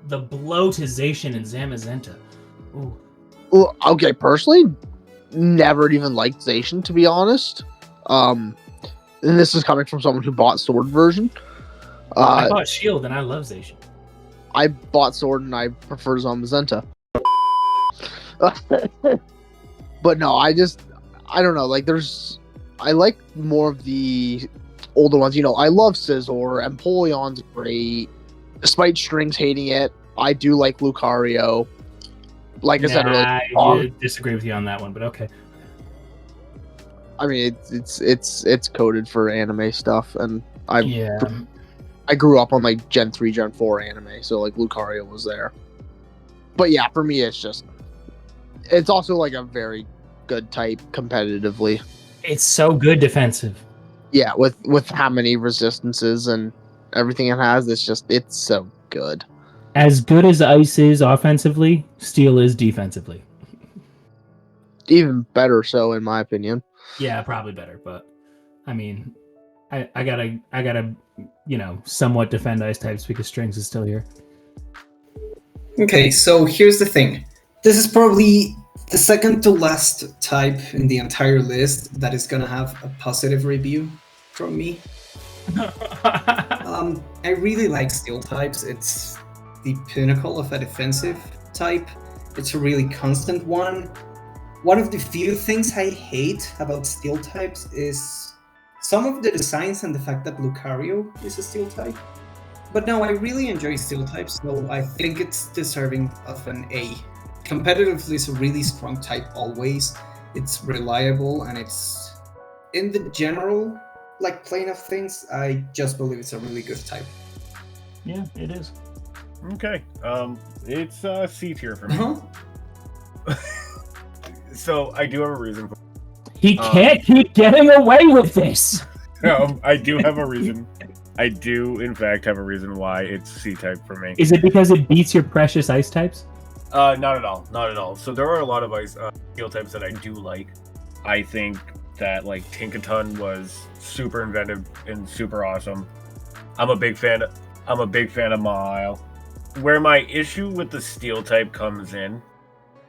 The bloatization in Zamazenta. Ooh. Well, okay, personally, never even liked Zacian, to be honest. And this is coming from someone who bought Sword version. I bought Shield and I love Zacian. I bought Sword and I prefer Zamazenta. But no, I don't know, like I like more of the older ones. You know, I love Scizor, Empoleon's great. Despite Strings hating it, I do like Lucario. Like I said earlier, I disagree with you on that one, but okay. I mean, it's coded for anime stuff, and I grew up on like Gen 3, Gen 4 anime, so like Lucario was there. But yeah, for me, it's also like a very good type competitively. It's so good defensive. Yeah, with how many resistances and everything it has, it's so good. As good as Ice is offensively, Steel is defensively. Even better so, in my opinion. Yeah, probably better, but I mean, I gotta somewhat defend Ice types because Strings is still here. Okay, so here's the thing. This is probably the second to last type in the entire list that is gonna have a positive review from me. I really like Steel types. It's the pinnacle of a defensive type. It's a really constant one. One of the few things I hate about Steel types is some of the designs and the fact that Lucario is a Steel type. But no, I really enjoy Steel types, so I think it's deserving of an A. Competitively, it's a really strong type always. It's reliable, and it's in the general plane of things. I just believe it's a really good type. Yeah, it is. Okay, it's C tier for me. So I do have a reason. He can't keep getting away with this. I do have a reason. I do, in fact, have a reason why it's C type for me. Is it because it beats your precious ice types? Not at all. Not at all. So there are a lot of ice steel types that I do like. I think that like Tinkaton was super inventive and super awesome. I'm a big fan of Mile. Where my issue with the steel type comes in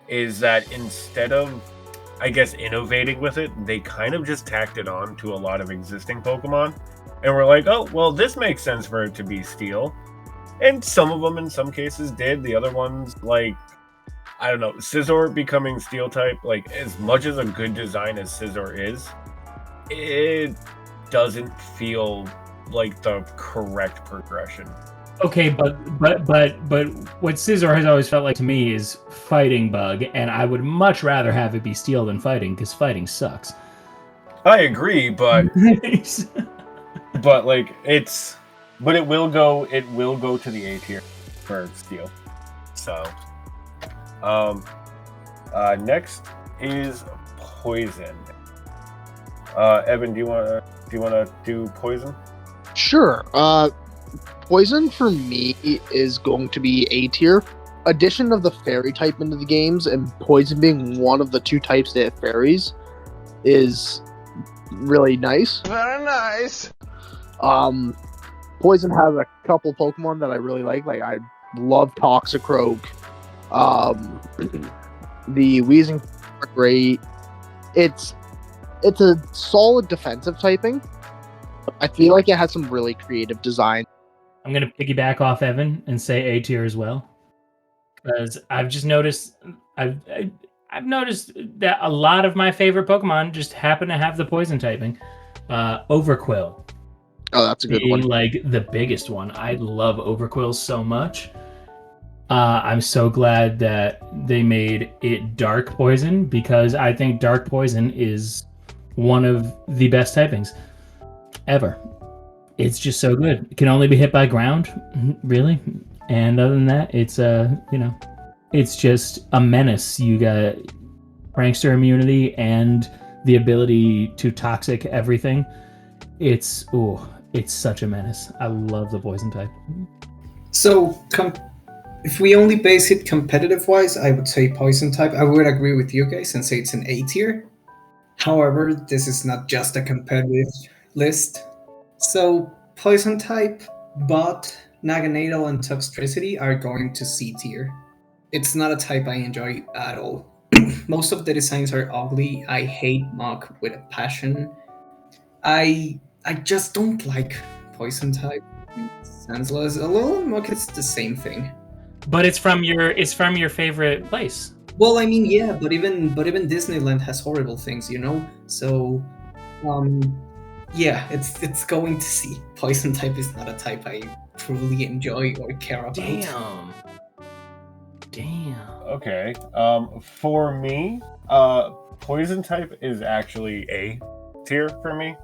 is that instead of, I guess, innovating with it, they kind of just tacked it on to a lot of existing Pokemon. And we're like, oh, well, this makes sense for it to be steel. And some of them, in some cases, did. The other ones, like, I don't know, Scizor becoming steel type, like, as much as a good design as Scizor is, it doesn't feel like the correct progression. Okay, but what Scizor has always felt like to me is Fighting Bug, and I would much rather have it be Steel than Fighting, because Fighting sucks. I agree, but like it will go to the A tier for Steel. So, next is Poison. Evan, do you wanna do poison? Sure. Poison for me is going to be A tier. Addition of the fairy type into the games and poison being one of the 2 types that fairies is really nice. Very nice. Poison has a couple Pokemon that I really like. Like I love Toxicroak. The Weezing are great. It's a solid defensive typing. I feel like it has some really creative design. I'm gonna piggyback off Evan and say A tier as well, because I've just noticed I've noticed that a lot of my favorite Pokemon just happen to have the poison typing. Overquill. Oh, that's a good one. Like the biggest one. I love Overquill so much. I'm so glad that they made it Dark Poison, because I think Dark Poison is one of the best typings ever. It's just so good. It can only be hit by ground, really. And other than that, it's it's just a menace. You got prankster immunity and the ability to toxic everything. It's such a menace. I love the poison type. So, if we only base it competitive-wise, I would say poison type. I would agree with you guys and say it's an A tier. However, this is not just a competitive list. So, poison type, Bot, Naganadel, and Toxtricity are going to C tier. It's not a type I enjoy at all. Most of the designs are ugly. I hate Mach with a passion. I just don't like poison type. It's senseless. Although Mach is the same thing. But it's from your favorite place. Well, I mean, yeah, but even Disneyland has horrible things, you know. So, yeah, it's going to see. Poison type is not a type I truly enjoy or care about. Damn. Okay. For me, poison type is actually A tier for me.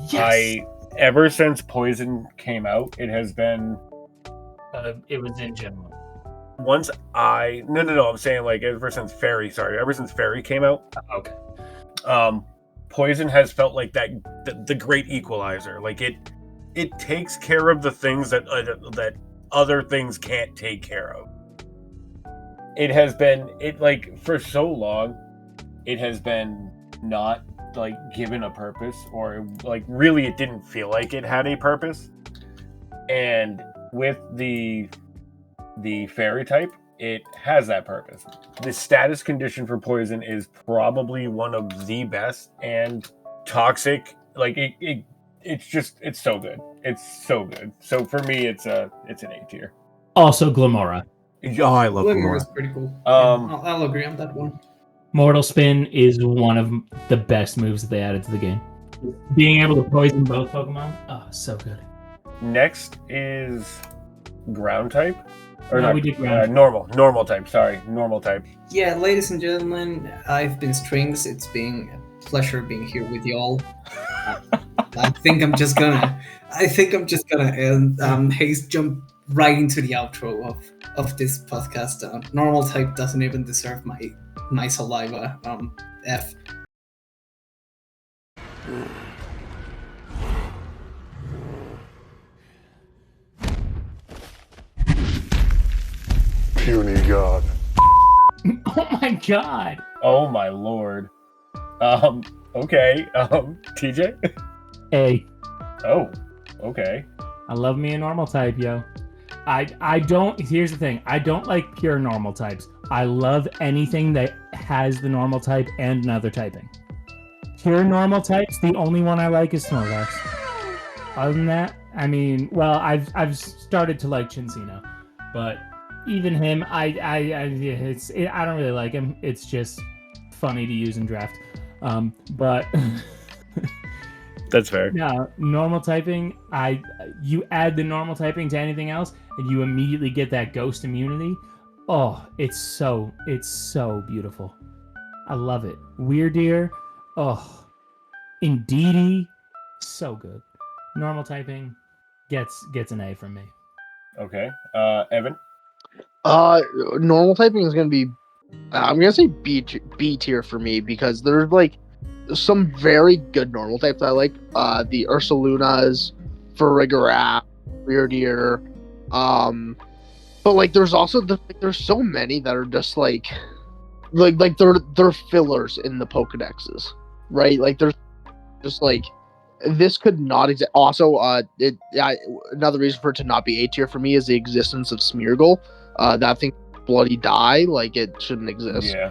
Yes. Ever since poison came out, it has been. It was in general. Once I'm saying like ever since fairy came out. Okay. Poison has felt like the great equalizer. Like it takes care of the things that other things can't take care of. It has been for so long, it has been not like given a purpose, or like really it didn't feel like it had a purpose. And with the fairy type, it has that purpose. The status condition for poison is probably one of the best, and toxic, like it's so good. It's so good. So for me, it's an A tier. Also, Glamora. Oh, I love Glimmer Glamora. is pretty cool. I'll agree on that one. Mortal Spin is one of the best moves that they added to the game. Being able to poison both Pokemon, so good. Next is ground type. Or No, not, we did ground. Normal type. Sorry, normal type. Yeah, ladies and gentlemen, I've been Strings. It's been a pleasure being here with y'all. I think I'm just gonna end. Hayes jump right into the outro of this podcast. Normal type doesn't even deserve my saliva. F. Puny god. Oh my god. Oh my lord. Okay. TJ. A. Oh. Okay. I love me a normal type, yo. I don't. Here's the thing. I don't like pure normal types. I love anything that has the normal type and another typing. Pure normal types, the only one I like is Snorlax. Other than that, I mean, well, I've started to like Chinsino, but even him, I don't really like him. It's just funny to use in draft. But That's fair. no, normal typing. You add the normal typing to anything else, and you immediately get that ghost immunity. Oh, it's so beautiful. I love it. Weirdeer. Oh, Indeedee. So good. Normal typing gets an A from me. Okay. Evan. Normal typing is gonna be, I'm gonna say B tier for me, because there's like some very good normal types I like. The Ursalunas, Farigiraf, Weirdeer. But like, there's also there's so many that are just like they're fillers in the Pokedexes, right? Like there's just like this could not exist. Also, another reason for it to not be A tier for me is the existence of Smeargle. That thing bloody die, like it shouldn't exist. Yeah.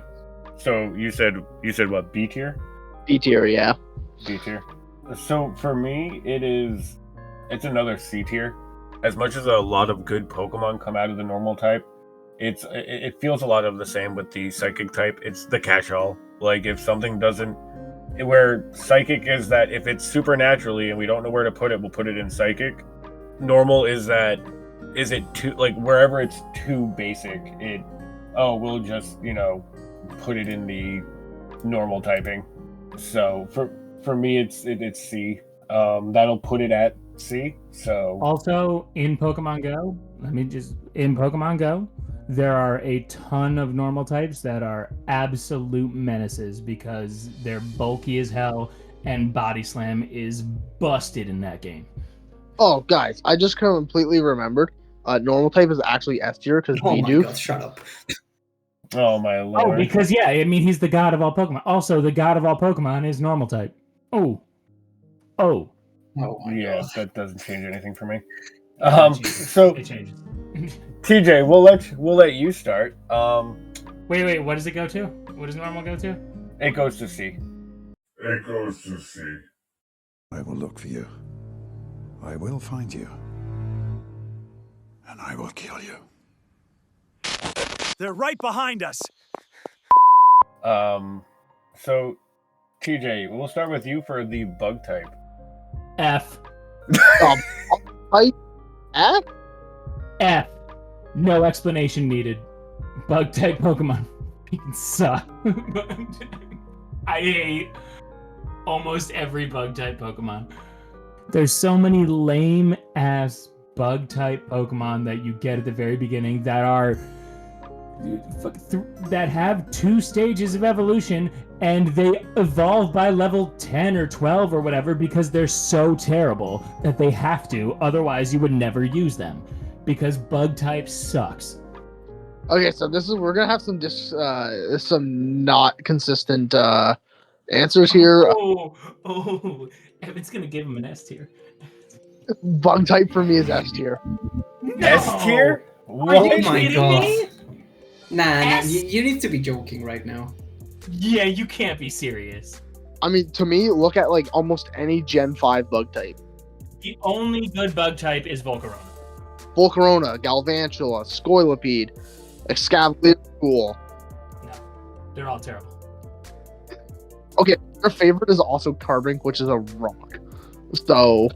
So you said what, B tier? B tier, yeah. B tier. So for me, it's another C tier. As much as a lot of good Pokemon come out of the normal type, it feels a lot of the same with the Psychic type. It's the catch-all. Like if something doesn't, where Psychic is that if it's supernaturally and we don't know where to put it, we'll put it in Psychic. Normal is that is it too, like wherever it's too basic, we'll just put it in the normal typing. So for me, it's C. That'll put it at C. So also in Pokemon Go, there are a ton of normal types that are absolute menaces because they're bulky as hell and Body Slam is busted in that game. Oh, guys, I just completely remembered. Normal type is actually S tier because Oh my Bidoof. god, shut up. Oh my lord. Oh, because he's the god of all Pokemon. Also, the god of all Pokemon is normal type. Oh Oh my yeah, god. that doesn't change anything for me. So it changes. TJ, we'll let you start. Wait, what does it go to? What does normal go to? It goes to C. It goes to C. I will look for you. I will find you. And I will kill you. They're right behind us. So TJ, we'll start with you for the bug type. F. F? F. No explanation needed. Bug type Pokemon suck. I hate almost every bug type Pokemon. There's so many lame ass bug type Pokemon that you get at the very beginning that have 2 stages of evolution and they evolve by level 10 or 12 or whatever because they're so terrible that they have to, otherwise you would never use them because bug type sucks. Okay, so we're gonna have some not consistent answers here. Evan's gonna give him an S tier. Bug type for me is S tier. No! S tier? Are you Oh my kidding god. me? Nah, you need to be joking right now. Yeah, you can't be serious. I mean, to me, look at like almost any Gen 5 bug type. The only good bug type is Volcarona. Volcarona, Galvantula, Scoilipede, Excavalier School. No, they're all terrible. Okay, your favorite is also Carbink, which is a rock. So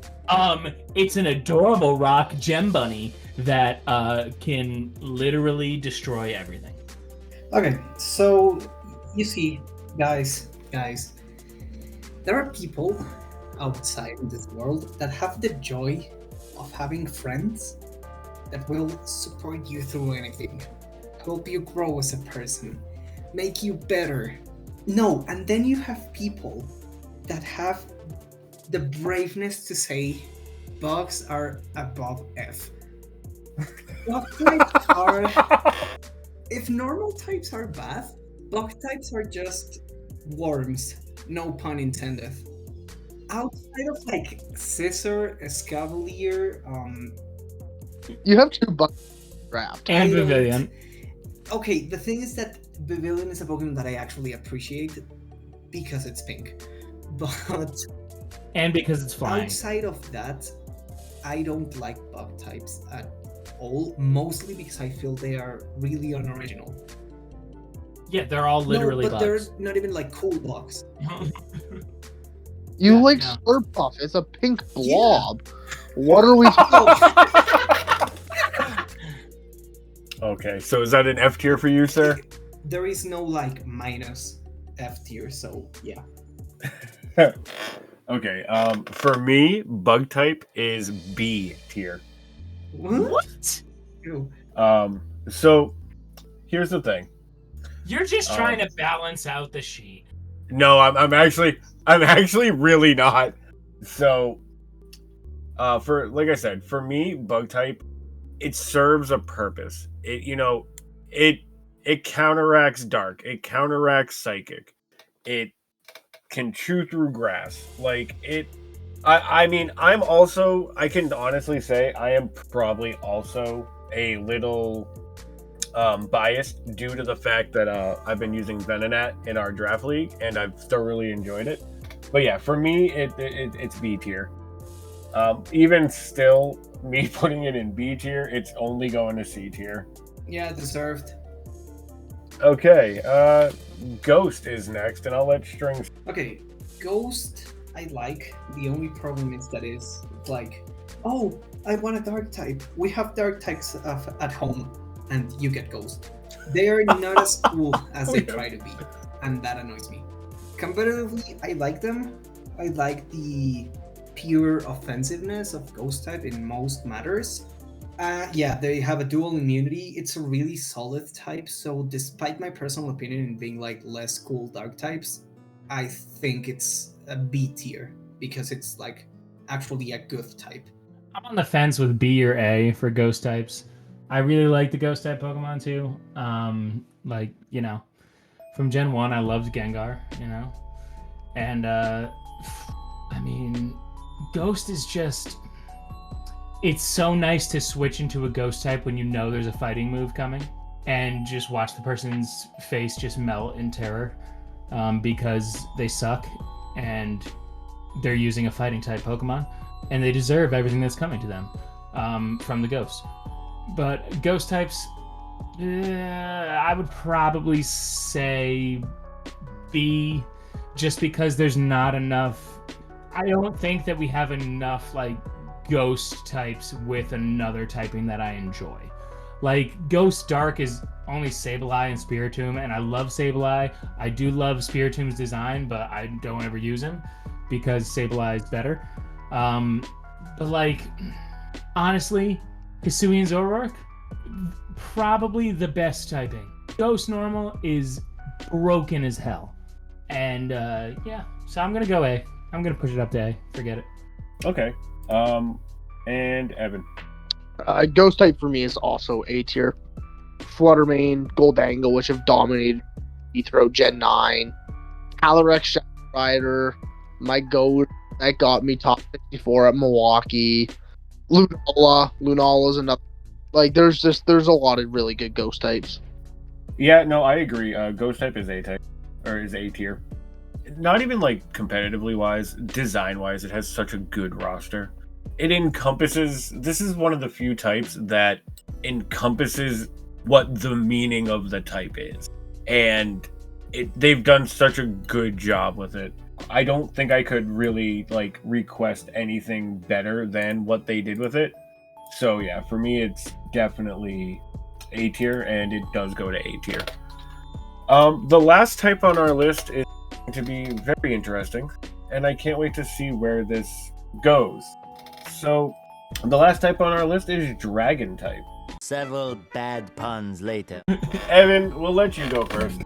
it's an adorable rock gem bunny that can literally destroy everything. Okay, so you see, guys, there are people outside in this world that have the joy of having friends that will support you through anything, help you grow as a person, make you better. No, and then you have people that have the braveness to say bugs are above F. Bug types are... If normal types are bad, bug types are just worms, no pun intended. Outside of like Scissor, Escavalier, you have 2 bug draft. And Pavilion. Okay, the thing is that Pavilion is a Pokemon that I actually appreciate because it's pink. But and because it's flying. Outside of that, I don't like bug types at all, mostly because I feel they are really unoriginal. Yeah, they're all literally no, but bugs. they're not even like cool bugs. You like Slurpuff, it's a pink blob. Yeah. What are we Okay, so is that an F tier for you, sir? There is no like minus F tier, so yeah. Okay, for me, bug type is B tier. What? So here's the thing. You're just trying to balance out the sheet. No, I'm actually really not. So, for like I said, for me, bug type, it serves a purpose. It counteracts dark. It counteracts psychic. It can chew through grass. Like it. I mean, I can honestly say I am probably also a little biased due to the fact that I've been using Venonat in our draft league and I've thoroughly enjoyed it. But yeah, for me, it's B tier. Even still, me putting it in B tier, it's only going to C tier. Yeah, deserved. Okay, Ghost is next, and I'll let Strings. Okay, Ghost, I like. The only problem is that it's like, oh, I want a dark type. We have dark types at home, and you get Ghost. They are not as cool as they try to be, and that annoys me. Competitively, I like them. I like the pure offensiveness of Ghost type in most matters. Yeah, they have a dual immunity. It's a really solid type, so despite my personal opinion in being like less cool dark types, I think it's a B tier because it's like actually a good type. I'm on the fence with B or A for ghost types. I really like the ghost type Pokemon too. Like, you know, from Gen 1 I loved Gengar, you know. And I mean, Ghost is just, it's so nice to switch into a ghost type when you know there's a fighting move coming and just watch the person's face just melt in terror because they suck and they're using a fighting type Pokemon and they deserve everything that's coming to them from the ghost. But ghost types, I would probably say B, just because there's not enough. I don't think that we have enough like ghost types with another typing that I enjoy. Like Ghost Dark is only Sableye and Spiritomb, and I love Sableye. I do love Spiritomb's design, but I don't ever use him because Sableye is better. But like, honestly, Hisuian Zoroark, probably the best typing. Ghost Normal is broken as hell. And yeah, so I'm gonna go A. I'm gonna push it up to A. Forget it. Okay. And Evan. Ghost type for me is also A tier. Fluttermane, Goldangle, which have dominated Ethro Gen 9. Calyrex, Shadow Rider, my goat that got me top 64 at Milwaukee. Lunala's another. Like, there's a lot of really good ghost types. Yeah, no, I agree. Ghost type is A type, or is A tier. Not even like competitively wise, design wise, it has such a good roster. It encompasses. This is one of the few types that encompasses what the meaning of the type is, and they've done such a good job with it. I don't think I could really like request anything better than what they did with it. So yeah, for me, it's definitely A tier, and it does go to A tier. The last type on our list is going to be very interesting, and I can't wait to see where this goes. So, the last type on our list is Dragon type. Several bad puns later. Evan, we'll let you go first.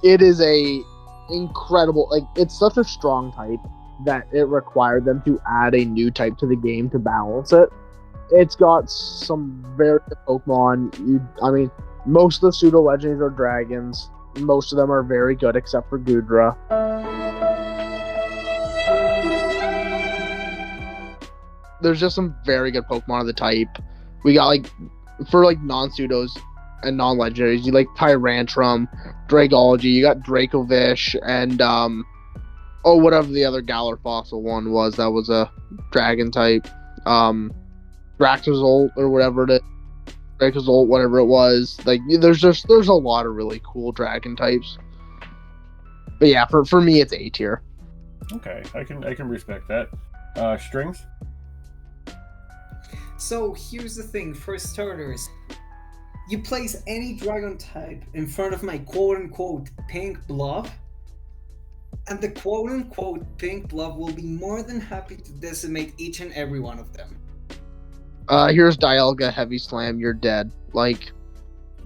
It is a incredible, like, it's such a strong type that it required them to add a new type to the game to balance it. It's got some very good Pokemon. I mean, most of the pseudo legendaries are dragons. Most of them are very good except for Goodra. There's just some very good Pokemon of the type. We got like, for like non-pseudos and non-legendaries, you like Tyrantrum, Dragology, you got Dracovish, and whatever the other Galar Fossil one was, that was a dragon type. Dracozolt or whatever it is. Dracozolt, whatever it was. Like, there's a lot of really cool dragon types. But yeah, for me it's A tier. Okay, I can respect that. Strings? So here's the thing, for starters, you place any dragon type in front of my quote-unquote pink blob, and the quote-unquote pink blob will be more than happy to decimate each and every one of them. Here's Dialga Heavy Slam, you're dead. Like,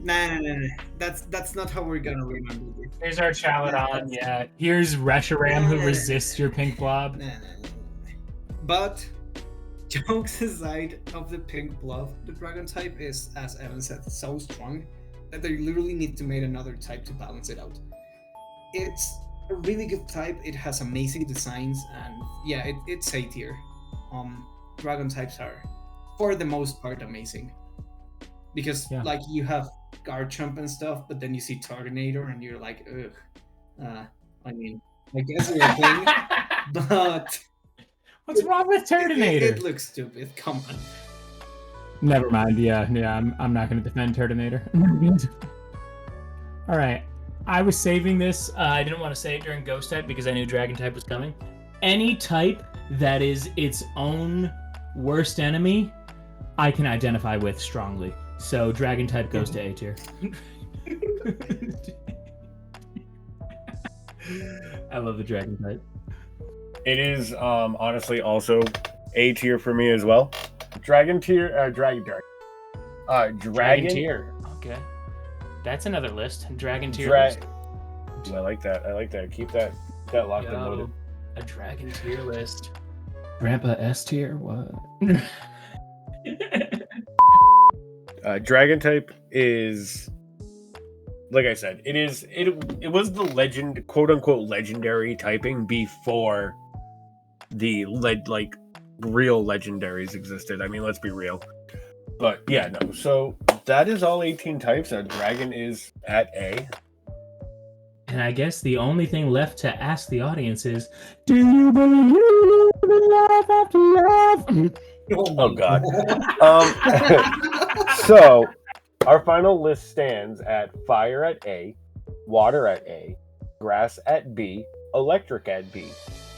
Nah. That's not how we're gonna remember this. There's our Chaladon. Yeah. Here's Reshiram who resists your pink blob. Nah. But jokes aside of the pink blob, the dragon type is, as Evan said, so strong that they literally need to make another type to balance it out. It's a really good type. It has amazing designs, and yeah, it's A tier. Dragon types are, for the most part, amazing. Because like you have Garchomp and stuff, but then you see Tornado and you're like, ugh. I mean, I guess you're a thing, but what's wrong with Turtonator? It looks stupid. Come on. Never mind. Yeah. I'm not going to defend Turtonator. All right. I was saving this. I didn't want to say it during Ghost type because I knew Dragon type was coming. Any type that is its own worst enemy, I can identify with strongly. So Dragon type goes to A tier. I love the Dragon type. It is honestly also A tier for me as well. Dragon tier. Dragon tier. Okay. That's another list. Dragon tier list. I like that. Keep that locked and loaded. A dragon tier list. Grandpa S tier? What? Dragon type is, like I said, it was the quote unquote legendary typing before the real legendaries existed. I mean, let's be real. But yeah, no. So that is all 18 types. Dragon is at A. And I guess the only thing left to ask the audience is, do you believe in life after love? Oh God. So our final list stands at fire at A, water at A, grass at B, electric at B,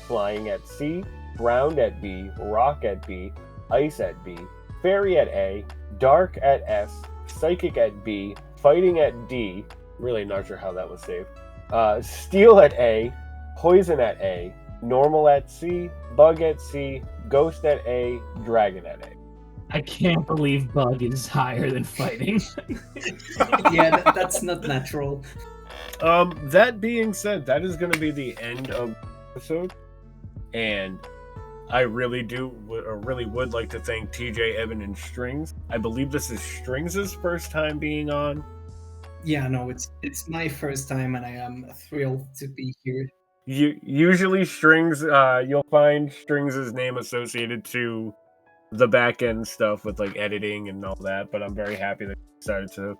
flying at C, ground at B, rock at B, ice at B, fairy at A, dark at S, psychic at B, fighting at D. Really not sure how that was saved. Steel at A, poison at A, normal at C, bug at C, ghost at A, dragon at A. I can't believe bug is higher than fighting. Yeah, that's not natural. That being said, that is going to be the end of the episode. And I really would like to thank TJ, Evan, and Strings. I believe this is Strings' first time being on. Yeah, no, it's my first time, and I am thrilled to be here. Usually Strings, you'll find Strings' name associated to the back end stuff with like editing and all that, but I'm very happy that he decided to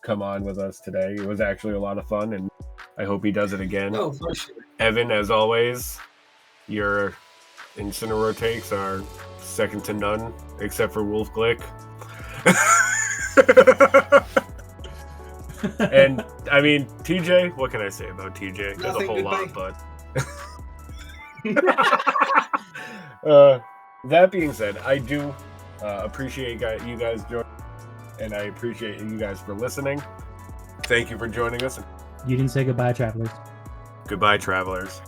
come on with us today. It was actually a lot of fun, and I hope he does it again. Oh, for sure. Evan, as always, your Incineroar takes are second to none, except for Wolf Glick. And I mean, TJ, what can I say about TJ? There's a whole lot, but that being said, I do appreciate you guys joining, and I appreciate you guys for listening. Thank you for joining us. You didn't say goodbye, travelers. Goodbye, travelers.